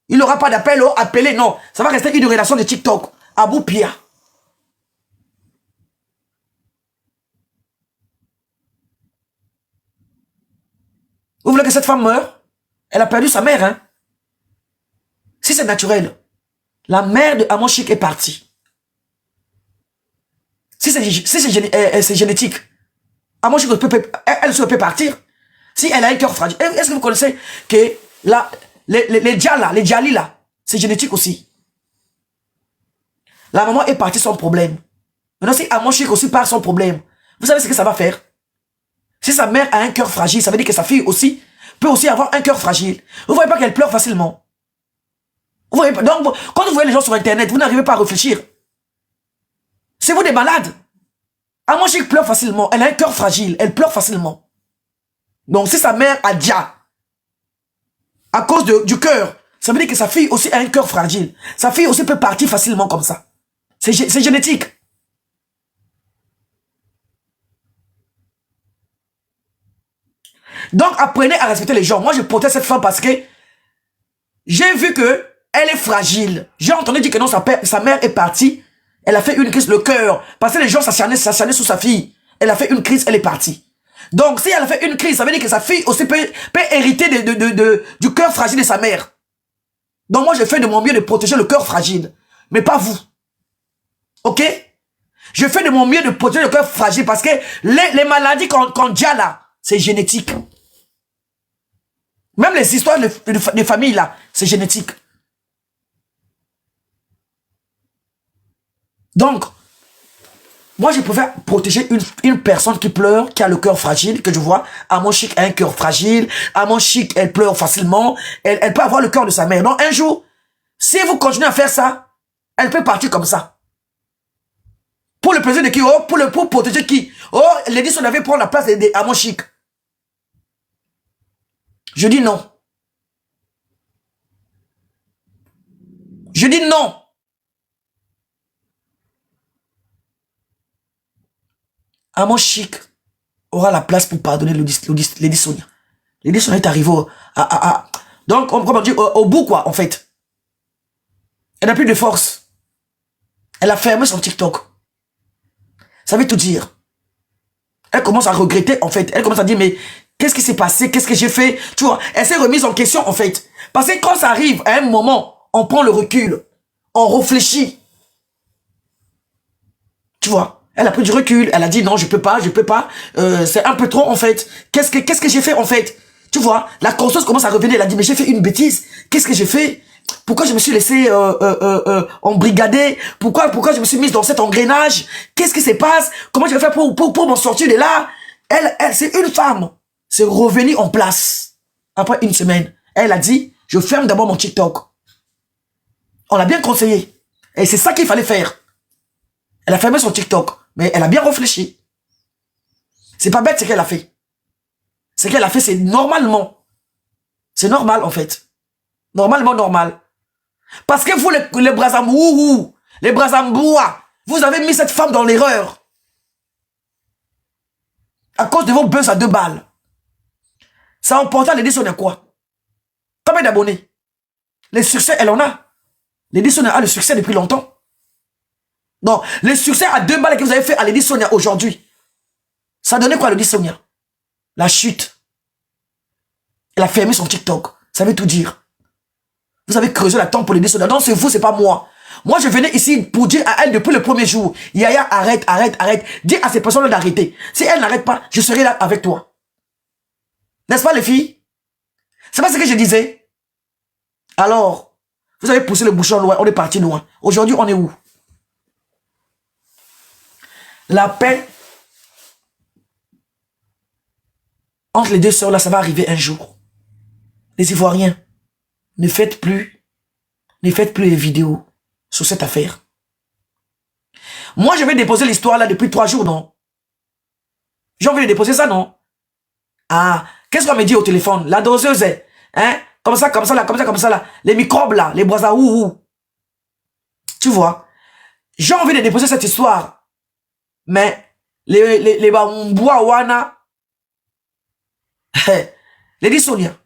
Il n'aura pas d'appel ou appelé, non. Ça va rester une relation de TikTok. Abou Pia. Vous voulez que cette femme meure? Elle a perdu sa mère, hein? Si c'est naturel, la mère de Amon Chic est partie. Si c'est génétique, Amon Chic elle peut partir. Si elle a un cœur fragile. Est-ce que vous connaissez que les Djali là, c'est génétique aussi. La maman est partie sans problème. Maintenant, si Amon Chic aussi part sans problème, vous savez ce que ça va faire? Si sa mère a un cœur fragile, ça veut dire que sa fille aussi peut aussi avoir un cœur fragile. Vous voyez pas qu'elle pleure facilement. Vous voyez pas. Donc, quand vous voyez les gens sur Internet, vous n'arrivez pas à réfléchir. C'est vous des malades. Amon Chic pleure facilement. Elle a un cœur fragile. Elle pleure facilement. Donc, si sa mère a déjà, à cause du cœur, ça veut dire que sa fille aussi a un cœur fragile. Sa fille aussi peut partir facilement comme ça. C'est génétique. Donc, apprenez à respecter les gens. Moi, je protège cette femme parce que j'ai vu que elle est fragile. J'ai entendu dire que non, sa mère est partie. Elle a fait une crise, le cœur. Parce que les gens s'acharnaient sous sa fille. Elle a fait une crise, elle est partie. Donc, si elle a fait une crise, ça veut dire que sa fille aussi peut hériter du cœur fragile de sa mère. Donc, moi, je fais de mon mieux de protéger le cœur fragile. Mais pas vous. Ok? Je fais de mon mieux de protéger le cœur fragile parce que les maladies qu'on dit là, c'est génétique. Même les histoires de famille là, c'est génétique. Donc, Moi, je préfère protéger une personne qui pleure, qui a le cœur fragile, que je vois. Amon Chic a un cœur fragile. Amon Chic, elle pleure facilement. Elle peut avoir le cœur de sa mère. Non, un jour, si vous continuez à faire ça, elle peut partir comme ça. Pour le plaisir de qui? Oh, pour protéger qui? Oh, Lady Sonia avait prendre la place de Amon Chic. Je dis non. Je dis non. Amon Chic aura la place pour pardonner Lady Sonia. Lady Sonia est arrivée donc, on dit au bout, quoi, en fait. Elle n'a plus de force. Elle a fermé son TikTok. Ça veut tout dire. Elle commence à regretter, en fait. Elle commence à dire, mais qu'est-ce qui s'est passé? Qu'est-ce que j'ai fait? Tu vois, elle s'est remise en question, en fait. Parce que quand ça arrive, à un moment, on prend le recul. On réfléchit. Tu vois, elle a pris du recul. Elle a dit, non, je peux pas. C'est un peu trop, en fait. Qu'est-ce que j'ai fait, en fait? Tu vois, la conscience commence à revenir. Elle a dit, mais j'ai fait une bêtise. Qu'est-ce que j'ai fait? Pourquoi je me suis laissé embrigader? Pourquoi je me suis mise dans cet engrenage? Qu'est-ce qui se passe? Comment je vais faire pour m'en sortir de là? Elle, c'est une femme. C'est revenu en place. Après une semaine, elle a dit, je ferme d'abord mon TikTok. On l'a bien conseillé. Et c'est ça qu'il fallait faire. Elle a fermé son TikTok. Mais elle a bien réfléchi. C'est pas bête ce qu'elle a fait. Ce qu'elle a fait, c'est normalement. C'est normal, en fait. Normalement normal. Parce que vous, les Brazambouhou, les Brazamboua, vous avez mis cette femme dans l'erreur. À cause de vos buzz à 2 balles. Ça emporte à Lady Sonia quoi? Combien d'abonnés? Les succès, elle en a. Lady Sonia a le succès depuis longtemps. Non, le succès à 2 balles que vous avez fait à Lady Sonia aujourd'hui, ça donnait quoi à Lady Sonia? La chute. Elle a fermé son TikTok. Ça veut tout dire. Vous avez creusé la tombe pour Lady Sonia. Non, c'est vous, c'est pas moi. Moi, je venais ici pour dire à elle depuis le premier jour, Yaya, arrête. Dis à ces personnes-là d'arrêter. Si elle n'arrête pas, je serai là avec toi. N'est-ce pas, les filles? C'est pas ce que je disais. Alors, vous avez poussé le bouchon loin, on est parti loin. Aujourd'hui, on est où? La paix entre les deux sœurs, là, ça va arriver un jour. Les Ivoiriens, ne faites plus les vidéos sur cette affaire. Moi, je vais déposer l'histoire là depuis 3 jours, non? J'ai envie de déposer ça, non? Ah, qu'est-ce qu'on me dit au téléphone? La doseuse, hein? Comme ça, là. Les microbes, là, les bois. Tu vois? J'ai envie de déposer cette histoire. Mais, les bois wana, Lady Sonia,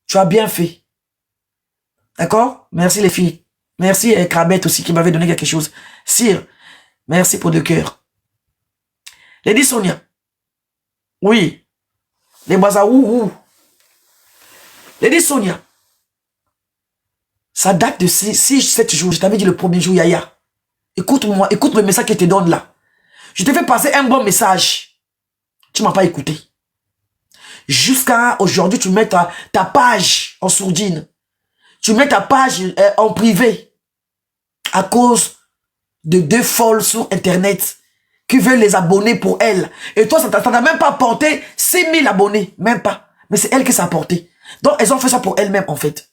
tu as bien fait. D'accord? Merci les filles. Merci Krabet aussi qui m'avait donné quelque chose. Sire, merci pour 2 cœurs. Lady Sonia. Oui. Les Bazaouhou. Lady Sonia. Ça date de 6-7 jours. Je t'avais dit le premier jour, Yaya. Écoute-moi, écoute le message que je te donne là. Je te fais passer un bon message. Tu m'as pas écouté. Jusqu'à aujourd'hui, tu mets ta page en sourdine. Tu mets ta page en privé. À cause de 2 folles sur Internet qui veulent les abonner pour elle. Et toi, ça t'a même pas apporté 6000 abonnés. Même pas. Mais c'est elle qui s'est apporté. Donc, elles ont fait ça pour elles-mêmes, en fait.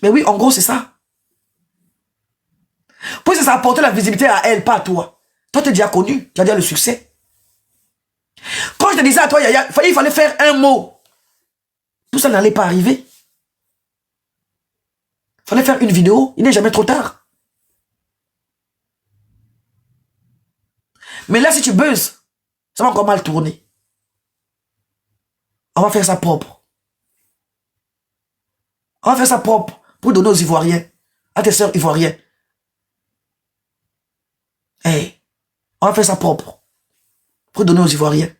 Mais oui, en gros, c'est ça. Puis ça a apporté la visibilité à elle, pas à toi. Toi, tu es déjà connu. Tu as déjà le succès. Quand je te disais à toi, Yaya, il fallait faire un mot. Tout ça n'allait pas arriver. Il fallait faire une vidéo. Il n'est jamais trop tard. Mais là, si tu buzzes, ça va encore mal tourner. On va faire ça propre. On va faire ça propre pour donner aux Ivoiriens, à tes sœurs ivoiriennes. Hey, on va faire ça propre pour donner aux Ivoiriens.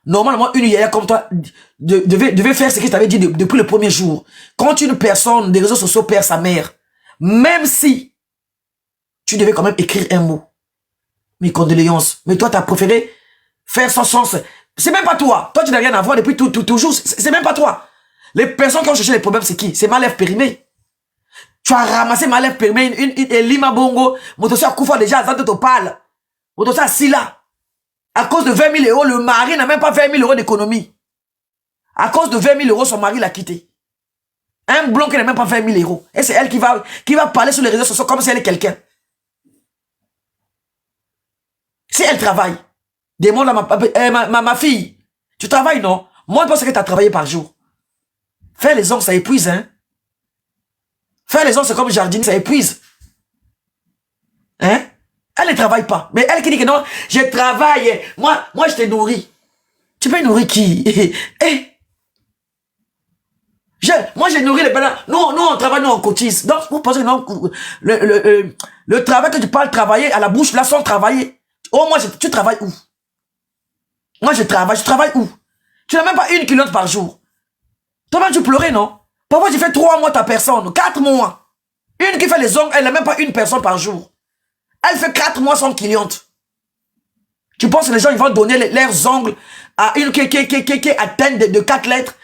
Normalement, une Yaya comme toi devait faire ce que je t'avais dit depuis le premier jour. Quand une personne des réseaux sociaux perd sa mère, même si tu devais quand même écrire un mot, mes condoléances. Mais toi, tu as préféré faire sans sens, C'est même pas toi. Toi, tu n'as rien à voir depuis toujours. C'est même pas toi. Les personnes qui ont cherché les problèmes, c'est qui? C'est Malève Périmé. Tu as ramassé Malève Périmé, une Lima Bongo, Motosi à Koufa déjà, à Topal. Motosi à Silla. À cause de 20 000 euros, le mari n'a même pas 20 000 euros d'économie. À cause de 20 000 euros, son mari l'a quitté. Un blond qui n'a même pas 20 000 euros. Et c'est elle qui va parler sur les réseaux sociaux comme si elle est quelqu'un. Si elle travaille, demande à ma fille, tu travailles, non? Moi, je pense que tu as travaillé par jour. Faire les ongles, ça épuise, hein? Faire les ongles, c'est comme jardiner, ça épuise. Hein? Elle ne travaille pas. Mais elle qui dit que non, je travaille. Moi, je te nourris. Tu peux nourrir qui? Moi, j'ai nourri les bananes. Nous, on travaille, nous, on cotise. Donc, vous pensez que non, le travail que tu parles travailler à la bouche, là, sans travailler. Oh, moi, tu travailles où? Moi, je travaille où? Tu n'as même pas une culotte par jour. Toi-même, tu pleurais, non? Parfois, tu fais 3 mois ta personne, 4 mois. Une qui fait les ongles, elle n'a même pas une personne par jour. Elle fait 4 mois sans cliente. Tu penses que les gens, ils vont donner leurs ongles à une qui est atteinte de 4 lettres?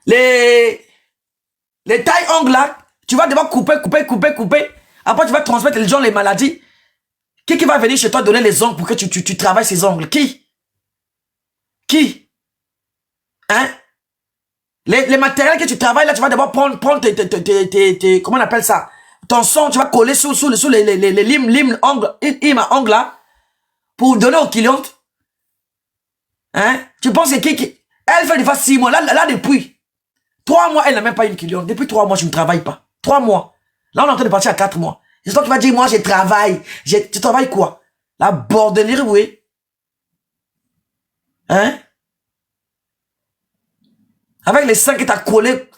Les tailles ongles là, tu vas devoir couper. Après, tu vas transmettre les gens les maladies. Qui va venir chez toi donner les ongles pour que tu travailles ces ongles? Qui? Hein? Les matériels que tu travailles là, tu vas devoir prendre comment on appelle ça? Ton son, tu vas coller sous les limes ongles là, pour donner aux clientes. Hein? Tu penses que elle fait des fois 6 mois. Là, depuis 3 mois, elle n'a même pas une cliente. Depuis 3 mois, je ne travaille pas. 3 mois. Là, on est en train de partir à 4 mois. C'est toi qui vas dire, moi, je travaille. Tu travailles quoi? La bordelière, oui. Hein? Avec les seins que t'as collé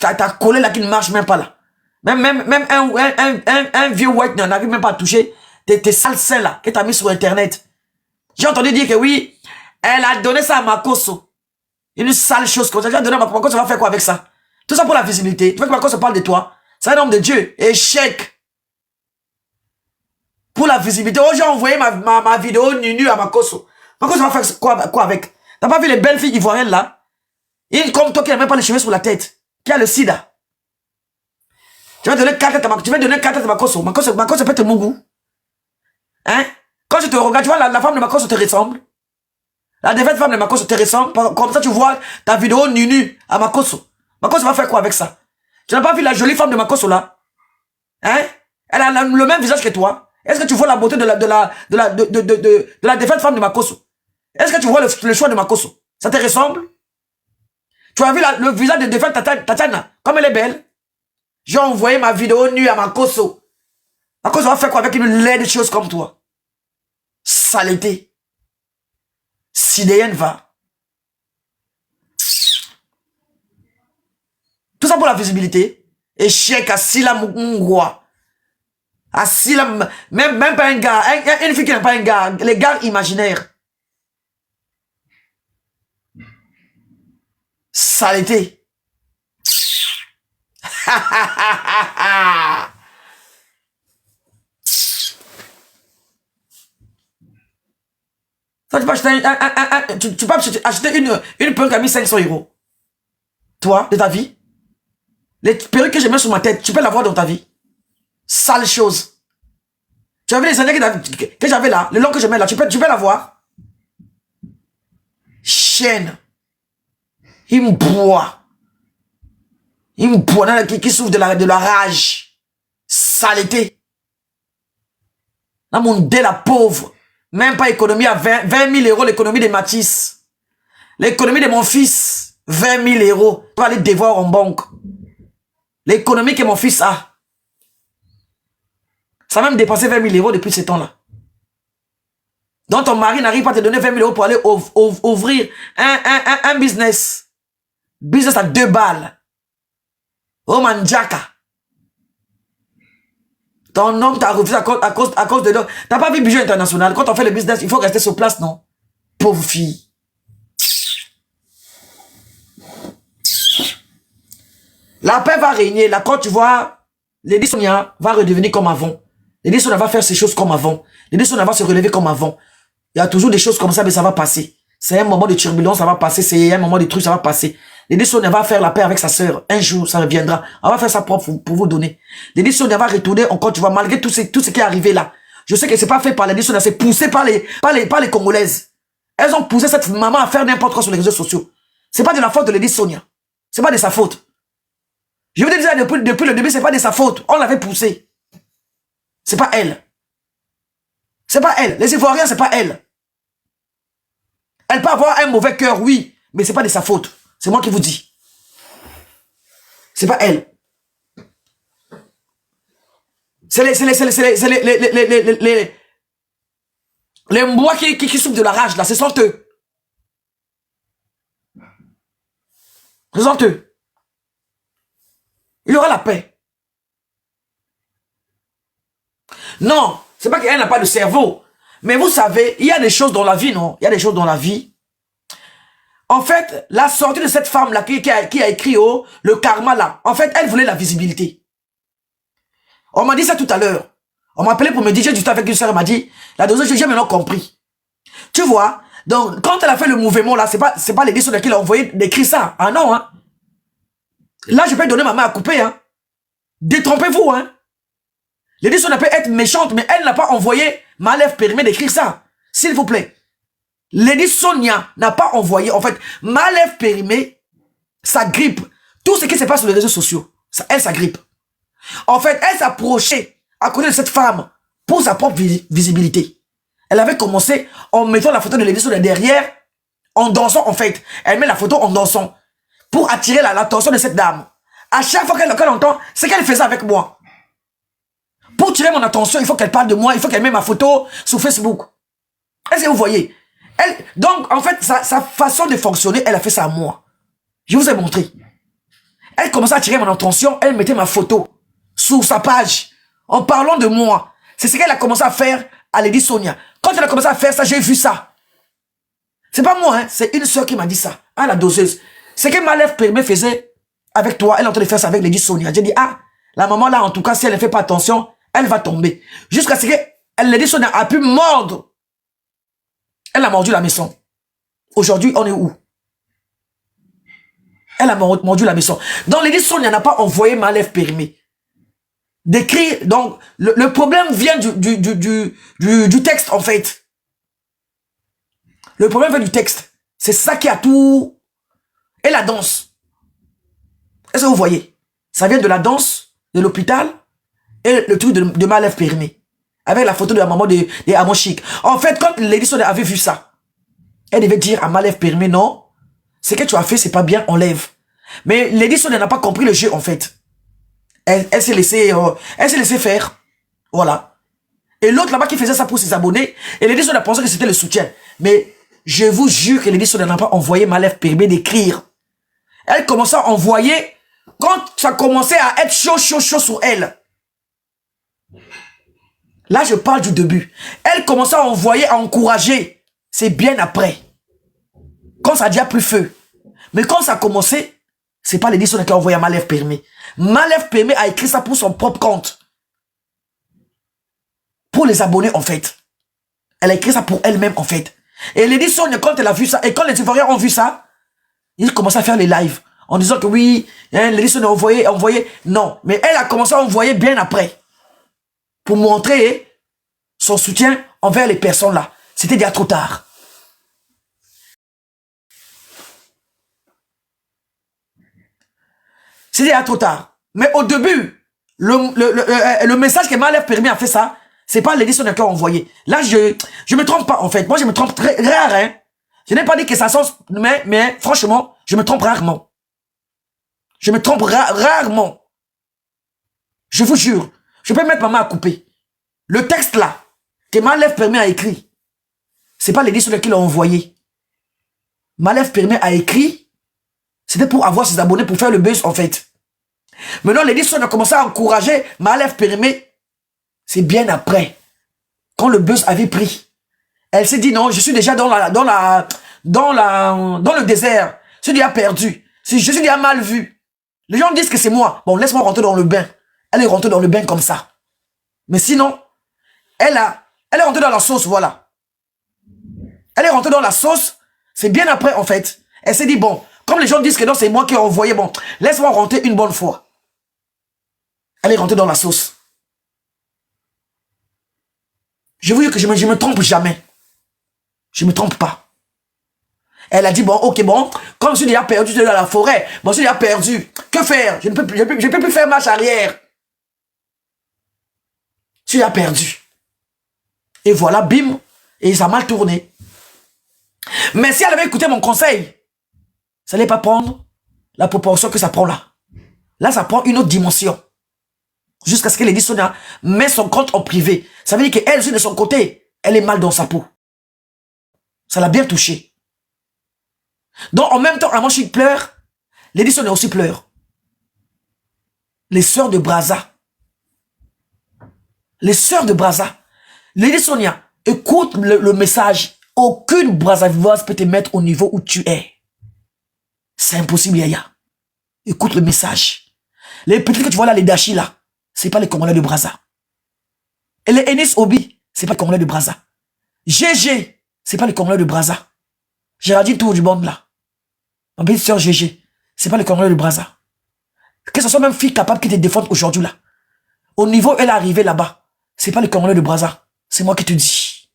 là, qui ne marchent même pas là. Même un vieux white n'arrive même pas à toucher tes sales seins là, que t'as mis sur Internet. J'ai entendu dire que oui, elle a donné ça à Makosso. Une sale chose comme ça. J'ai donné à Makosso, va faire quoi avec ça? Tout ça pour la visibilité. Tu veux que Makosso parle de toi? C'est un homme de Dieu. Échec. Pour la visibilité. Oh, j'ai envoyé ma vidéo nu à Makosso. Makosso va faire quoi avec? T'as pas vu les belles filles ivoiriennes là? Une comme toi qui n'a même pas les cheveux sur la tête. Qui a le sida. Tu vas donner 4 têtes à Makosso. Tu vas donner 4 têtes à Makosso. Makosso peut être mon goût. Hein? Quand je te regarde, tu vois, la femme de Makosso te ressemble. La défaite femme de Makosso te ressemble. Comme ça, tu vois ta vidéo nu à Makosso. Makosso va faire quoi avec ça? Tu n'as pas vu la jolie femme de Makosso là? Hein? Elle a le même visage que toi. Est-ce que tu vois la beauté de la défaite femme de Makosso? Est-ce que tu vois le choix de Makosso? Ça te ressemble? Tu as vu le visage de défaite Tatiana? Comme elle est belle. J'ai envoyé ma vidéo nue à Makosso. Makosso va faire quoi avec une laide chose comme toi? Saleté. Sidéenne va. Tout ça pour la visibilité. Échec à Silla Mungwa. À Silla, même pas un gars. Une fille qui n'a pas un gars. Les gars imaginaires. Saleté. Ça, tu peux acheter tu peux acheter une perruque à 1500 €. Toi, de ta vie. Les perruques que je mets sur ma tête, tu peux l'avoir dans ta vie. Sale chose. Tu as vu les années que j'avais là, le long que je mets là, tu peux l'avoir. Chienne. Il me boit. Qui souffre de la rage. Saleté. Là, mon dé, la pauvre. Même pas économie à 20 000 € l'économie de Matisse. L'économie de mon fils, 20 000 €. Pour aller devoir en banque. L'économie que mon fils a. Ça a même dépensé 20 000 € depuis ce temps-là. Donc ton mari n'arrive pas à te donner 20 000 € pour aller ouvrir un business. Business à 2 balles. Oh Mandjaka. Ton homme t'a refusé à cause de l'homme. T'as pas vu Budget International? Quand on fait le business, il faut rester sur place, non? Pauvre fille. La paix va régner. Là, quand tu vois, Lady Sonia va redevenir comme avant. Lady Sonia va faire ses choses comme avant. Lady Sonia va se relever comme avant. Il y a toujours des choses comme ça, mais ça va passer. C'est un moment de turbulence, ça va passer. C'est un moment de trucs, ça va passer. Lady Sonia va faire la paix avec sa sœur. Un jour, ça reviendra. On va faire ça propre pour vous donner. Lady Sonia va retourner encore, tu vois, malgré tout ce qui est arrivé là. Je sais que c'est pas fait par Lady Sonia, c'est poussé par les Congolaises. Elles ont poussé cette maman à faire n'importe quoi sur les réseaux sociaux. C'est pas de la faute de Lady Sonia. C'est pas de sa faute. Je vous dis déjà depuis le début, c'est pas de sa faute. On l'avait poussée. C'est pas elle. C'est pas elle. Les Ivoiriens, c'est pas elle. Elle peut avoir un mauvais cœur, oui, mais c'est pas de sa faute. C'est moi qui vous dis. C'est pas elle. C'est les mbois qui souffrent de la rage, là. Ce sont eux. Ce sont eux. Il y aura la paix. Non, c'est pas qu'elle n'a pas de cerveau. Mais vous savez, il y a des choses dans la vie, non? Il y a des choses dans la vie. En fait, la sortie de cette femme-là qui a écrit le karma là, en fait, elle voulait la visibilité. On m'a dit ça tout à l'heure. On m'a appelé pour me dire, j'ai du temps avec une soeur, elle m'a dit, la dose, j'ai maintenant compris. Tu vois? Donc, quand elle a fait le mouvement là, c'est pas les sur lesquels elle a envoyé d'écrire ça. Ah non, hein? Là, je peux donner ma main à couper, hein? Détrompez-vous, hein? Lady Sonia peut être méchante, mais elle n'a pas envoyé Malève Périmé d'écrire ça. S'il vous plaît. Lady Sonia n'a pas envoyé, en fait, Malève Périmé, ça grippe. Tout ce qui se passe sur les réseaux sociaux, ça grippe. En fait, elle s'approchait à côté de cette femme pour sa propre visibilité. Elle avait commencé en mettant la photo de Lady Sonia derrière, en dansant, en fait. Elle met la photo en dansant pour attirer l'attention de cette dame. À chaque fois qu'elle entend, c'est qu'elle faisait avec moi. Pour tirer mon attention, il faut qu'elle parle de moi, il faut qu'elle mette ma photo sur Facebook. Est-ce que vous voyez? Donc, en fait, sa façon de fonctionner, elle a fait ça à moi. Je vous ai montré. Elle commençait à attirer mon attention, elle mettait ma photo sur sa page, en parlant de moi. C'est ce qu'elle a commencé à faire à Lady Sonia. Quand elle a commencé à faire ça, j'ai vu ça. C'est pas moi, hein, c'est une soeur qui m'a dit ça. Ah, la doseuse. C'est que Malève Périmé faisait avec toi, elle est en train de faire ça avec Lady Sonia. J'ai dit, ah, la maman là, en tout cas, si elle ne fait pas attention, elle va tomber. Jusqu'à ce que Lady Sonia a pu mordre. Elle a mordu la maison. Aujourd'hui, on est où? Elle a mordu la maison. Donc, Lady Sonia n'a pas envoyé Malève Périmé d'écrire. Donc, le problème vient du texte, en fait. Le problème vient du texte. C'est ça qui a tout. Et la danse. Est-ce que vous voyez? Ça vient de la danse, de l'hôpital, et le truc de Malève Périmé. Avec la photo de la maman de Amon Chic. En fait, quand Lady Sonia avait vu ça, elle devait dire à Malève Périmé, non, ce que tu as fait, c'est pas bien, enlève. Mais Lady Sonia n'a pas compris le jeu, en fait. Elle s'est laissée faire. Voilà. Et l'autre là-bas qui faisait ça pour ses abonnés, et Lady Sonia pensait que c'était le soutien. Mais je vous jure que Lady Sonia n'a pas envoyé Malève Périmé d'écrire. Elle commençait à envoyer quand ça commençait à être chaud sur elle. Là, je parle du début. Elle commençait à envoyer, à encourager. C'est bien après. Quand ça a déjà plus feu. Mais quand ça a commencé, c'est pas Lady Sonia qui a envoyé à Malève Périmé. Malève Périmé a écrit ça pour son propre compte. Pour les abonnés, en fait. Elle a écrit ça pour elle-même, en fait. Et Lady Sonia, quand elle a vu ça, et quand les Ivoiriens ont vu ça, ils commencent à faire les lives. En disant que oui, hein, Lady Sonia a envoyé. Non. Mais elle a commencé à envoyer bien après. Pour montrer son soutien envers les personnes là. C'était déjà trop tard. C'était déjà trop tard. Mais au début, le message que Malève Périmé a fait ça, c'est pas Lady Sonia qui a envoyé. Là, je me trompe pas en fait. Moi, je me trompe très rare. Hein. Je n'ai pas dit que ça sent, mais franchement, je me trompe rarement. Je me trompe rarement. Je vous jure. Je peux mettre ma main à couper. Le texte là, que Malève Périmé a écrit, c'est pas Lady Sonia qui l'a envoyé. Malève Périmé a écrit, c'était pour avoir ses abonnés, pour faire le buzz en fait. Maintenant, Lady Sonia a commencé à encourager Malève Périmé. C'est bien après, quand le buzz avait pris. Elle s'est dit non, je suis déjà dans le désert. Je suis déjà perdu. Je suis déjà mal vu. Les gens disent que c'est moi. Bon, laisse-moi rentrer dans le bain. Elle est rentrée dans le bain comme ça. Mais sinon, elle a Elle est rentrée dans la sauce, voilà. Elle est rentrée dans la sauce. C'est bien après, en fait. Elle s'est dit, bon, comme les gens disent que non, c'est moi qui ai envoyé, bon, laisse-moi rentrer une bonne fois. Elle est rentrée dans la sauce. Je vous dis que je me trompe jamais. Je me trompe pas. Elle a dit, bon, ok, bon, comme je suis déjà perdu dans la forêt, bon, je suis déjà perdu. Que faire? Je ne peux plus faire marche arrière. Je suis déjà perdu. Et voilà, bim, et ça a mal tourné. Mais si elle avait écouté mon conseil, ça n'allait pas prendre la proportion que ça prend là. Là, ça prend une autre dimension. Jusqu'à ce que Lady Sonia met son compte en privé. Ça veut dire qu'elle aussi, de son côté, elle est mal dans sa peau. Ça l'a bien touché. Donc, en même temps, Amon Chic pleure, Lady Sonia aussi pleure. Les sœurs de Brazza. Les sœurs de Brazza. Lady Sonia, écoute le message. Aucune Brazzavilloise peut te mettre au niveau où tu es. C'est impossible, Yaya. Écoute le message. Les petits que tu vois là, les Dashi là, c'est pas les Congolais de Brazza. Et les Enis Obi, c'est pas les Congolais de Brazza. GG, c'est pas les Congolais de Brazza. Géraldine Tour du monde là. Ma petite soeur GG, c'est pas les Congolais de Brazza. Que ce soit même fille capable qui te défende aujourd'hui là. Au niveau où elle est arrivée là-bas, c'est pas les Congolais de Brazza. C'est moi qui te dis.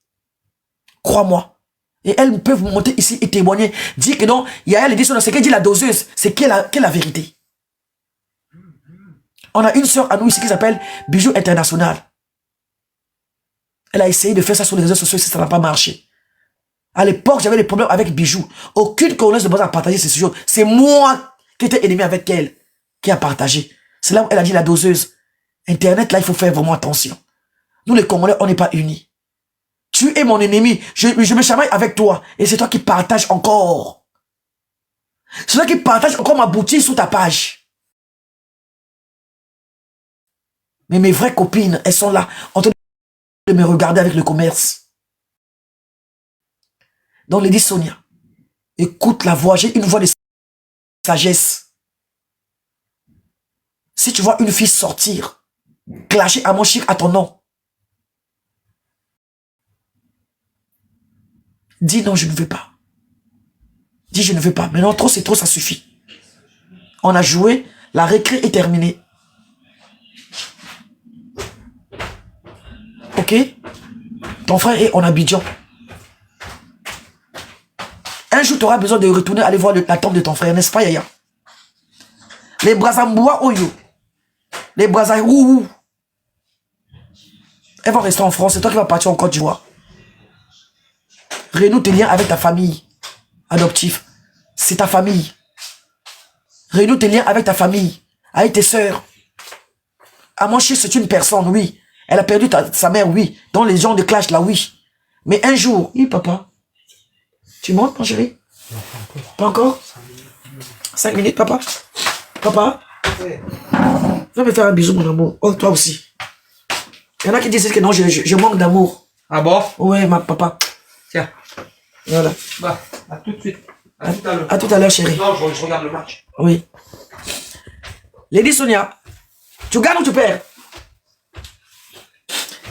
Crois-moi. Et elles peuvent monter ici et témoigner. Dire que non, il y a elle dit ce qu'elle dit la doseuse. C'est qu'elle la vérité. On a une sœur à nous ici qui s'appelle Bijou International. Elle a essayé de faire ça sur les réseaux sociaux et ça n'a pas marché. À l'époque, j'avais des problèmes avec Bijou. Aucune Congolaise de base a partagé ces choses. C'est moi qui étais ennemi avec elle qui a partagé. C'est là où elle a dit la doseuse. Internet, là, il faut faire vraiment attention. Nous, les Congolais, on n'est pas unis. Tu es mon ennemi. Je me chamaille avec toi. Et c'est toi qui partages encore. C'est toi qui partage encore ma boutique sur ta page. Mais mes vraies copines, elles sont là, en train de me regarder avec le commerce. Donc, Lady Sonia, écoute la voix. J'ai une voix de sagesse. Si tu vois une fille sortir, clasher Amon Chic à ton nom, dis non, je ne veux pas. Dis je ne veux pas. Maintenant, trop c'est trop, ça suffit. On a joué, la récré est terminée. Ok? Ton frère est en Abidjan. Un jour, tu auras besoin de retourner aller voir la tombe de ton frère, n'est-ce pas, Yaya? Les Brazamboua Oyo. Les Brazaouou. Elles vont rester en France, c'est toi qui vas partir en Côte d'Ivoire. Renoue tes liens avec ta famille adoptive. C'est ta famille. Renoue tes liens avec ta famille, avec tes sœurs. Amon Chic, c'est une personne, oui. Elle a perdu sa mère, oui. Dans les gens de clash, là, oui. Mais un jour, oui, papa. Tu montes, mon chéri? Non, pas encore. 5 minutes, papa. Papa. Viens me faire un bisou, mon amour. Oh, toi aussi. Il y en a qui disent que non, je manque d'amour. Ah bon? Ouais, ma papa. Tiens. Voilà. Bah, à tout de suite. À tout à l'heure. À tout à l'heure, chérie. Non, je regarde le match. Oui. Lady Sonia, tu gagnes ou tu perds?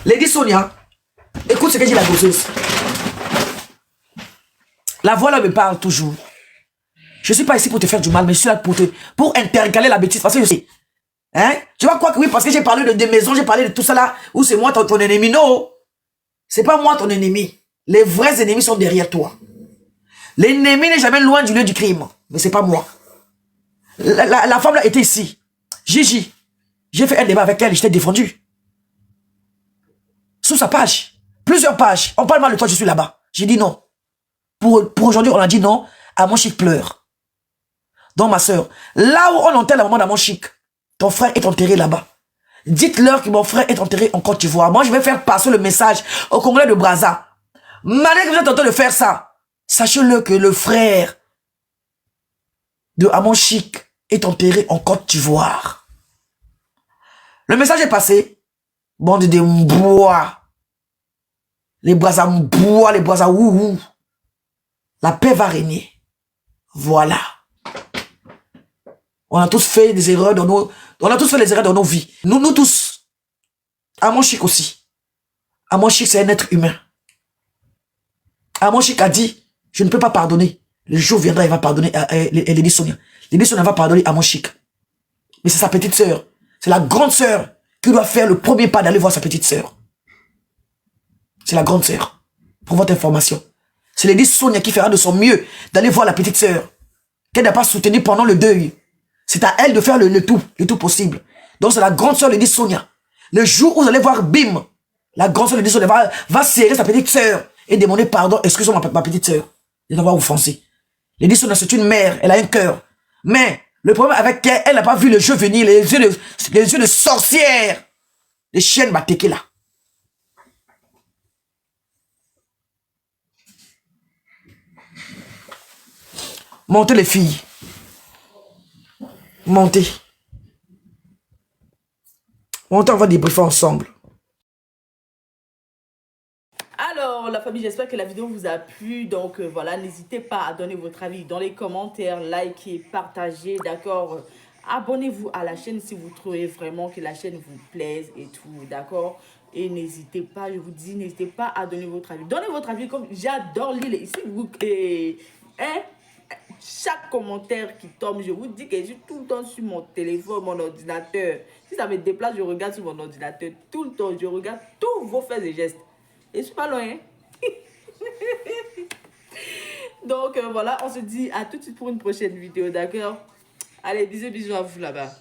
Lady Sonia, écoute ce que dit la gosseuse. La voix là me parle toujours. Je ne suis pas ici pour te faire du mal, mais je suis là pour intercaler la bêtise. Parce que je sais. Hein? Tu vois quoi que oui, parce que j'ai parlé de maisons, j'ai parlé de tout ça là, où c'est moi ton ennemi. Non. C'est pas moi ton ennemi. Les vrais ennemis sont derrière toi. L'ennemi n'est jamais loin du lieu du crime. Mais c'est pas moi. La femme là était ici. Gigi. J'ai fait un débat avec elle et je t'ai défendu. Sous sa page. Plusieurs pages. On parle mal de toi, je suis là-bas. J'ai dit non. Pour aujourd'hui, on a dit non. Amon Chic pleure. Donc ma soeur, là où on enterre la maman d'Amon Chic, ton frère est enterré là-bas. Dites-leur que mon frère est enterré en Côte d'Ivoire. Moi, je vais faire passer le message aux Congolais de Brazza. Malgré que vous êtes en train de faire ça, sachez-le que le frère de Amon Chic est enterré en Côte d'Ivoire. Le message est passé. Bande de mbois. Les Brazza mbois, les Brazza ouhou. La paix va régner. Voilà. On a tous fait des erreurs dans nos... On a tous fait des erreurs dans nos vies. Nous tous. Amon Chic aussi. Amon Chic, c'est un être humain. Amon Chic a dit, je ne peux pas pardonner. Le jour viendra, il va pardonner Lady Sonia. Lady Sonia va pardonner Amon Chic. Mais c'est sa petite sœur. C'est la grande sœur qui doit faire le premier pas d'aller voir sa petite sœur. C'est la grande sœur. Pour votre information. C'est Lady Sonia qui fera de son mieux d'aller voir la petite sœur. Qu'elle n'a pas soutenu pendant le deuil. C'est à elle de faire le tout possible. Donc c'est la grande sœur Lady Sonia. Le jour où vous allez voir Bim, la grande sœur Lady Sonia va serrer sa petite sœur et demander pardon. Excusez-moi ma petite sœur de t'avoir offensé. Lady Sonia c'est une mère, elle a un cœur. Mais le problème avec elle, elle n'a pas vu le jeu venir, les yeux de sorcière. Les chiennes batéquées là. Montez les filles. Montez. Montez, on va débriefer ensemble. Alors, la famille, j'espère que la vidéo vous a plu. Donc, voilà, n'hésitez pas à donner votre avis dans les commentaires, likez, partagez, d'accord? Abonnez-vous à la chaîne si vous trouvez vraiment que la chaîne vous plaise et tout, d'accord? Et n'hésitez pas, je vous dis, n'hésitez pas à donner votre avis. Donnez votre avis comme j'adore lire ici. Chaque commentaire qui tombe, je vous dis que je suis tout le temps sur mon téléphone, mon ordinateur. Si ça me déplace, je regarde sur mon ordinateur tout le temps. Je regarde tous vos faits et gestes. Et je suis pas loin. Donc voilà, on se dit à tout de suite pour une prochaine vidéo, d'accord? Allez, bisous à vous là-bas.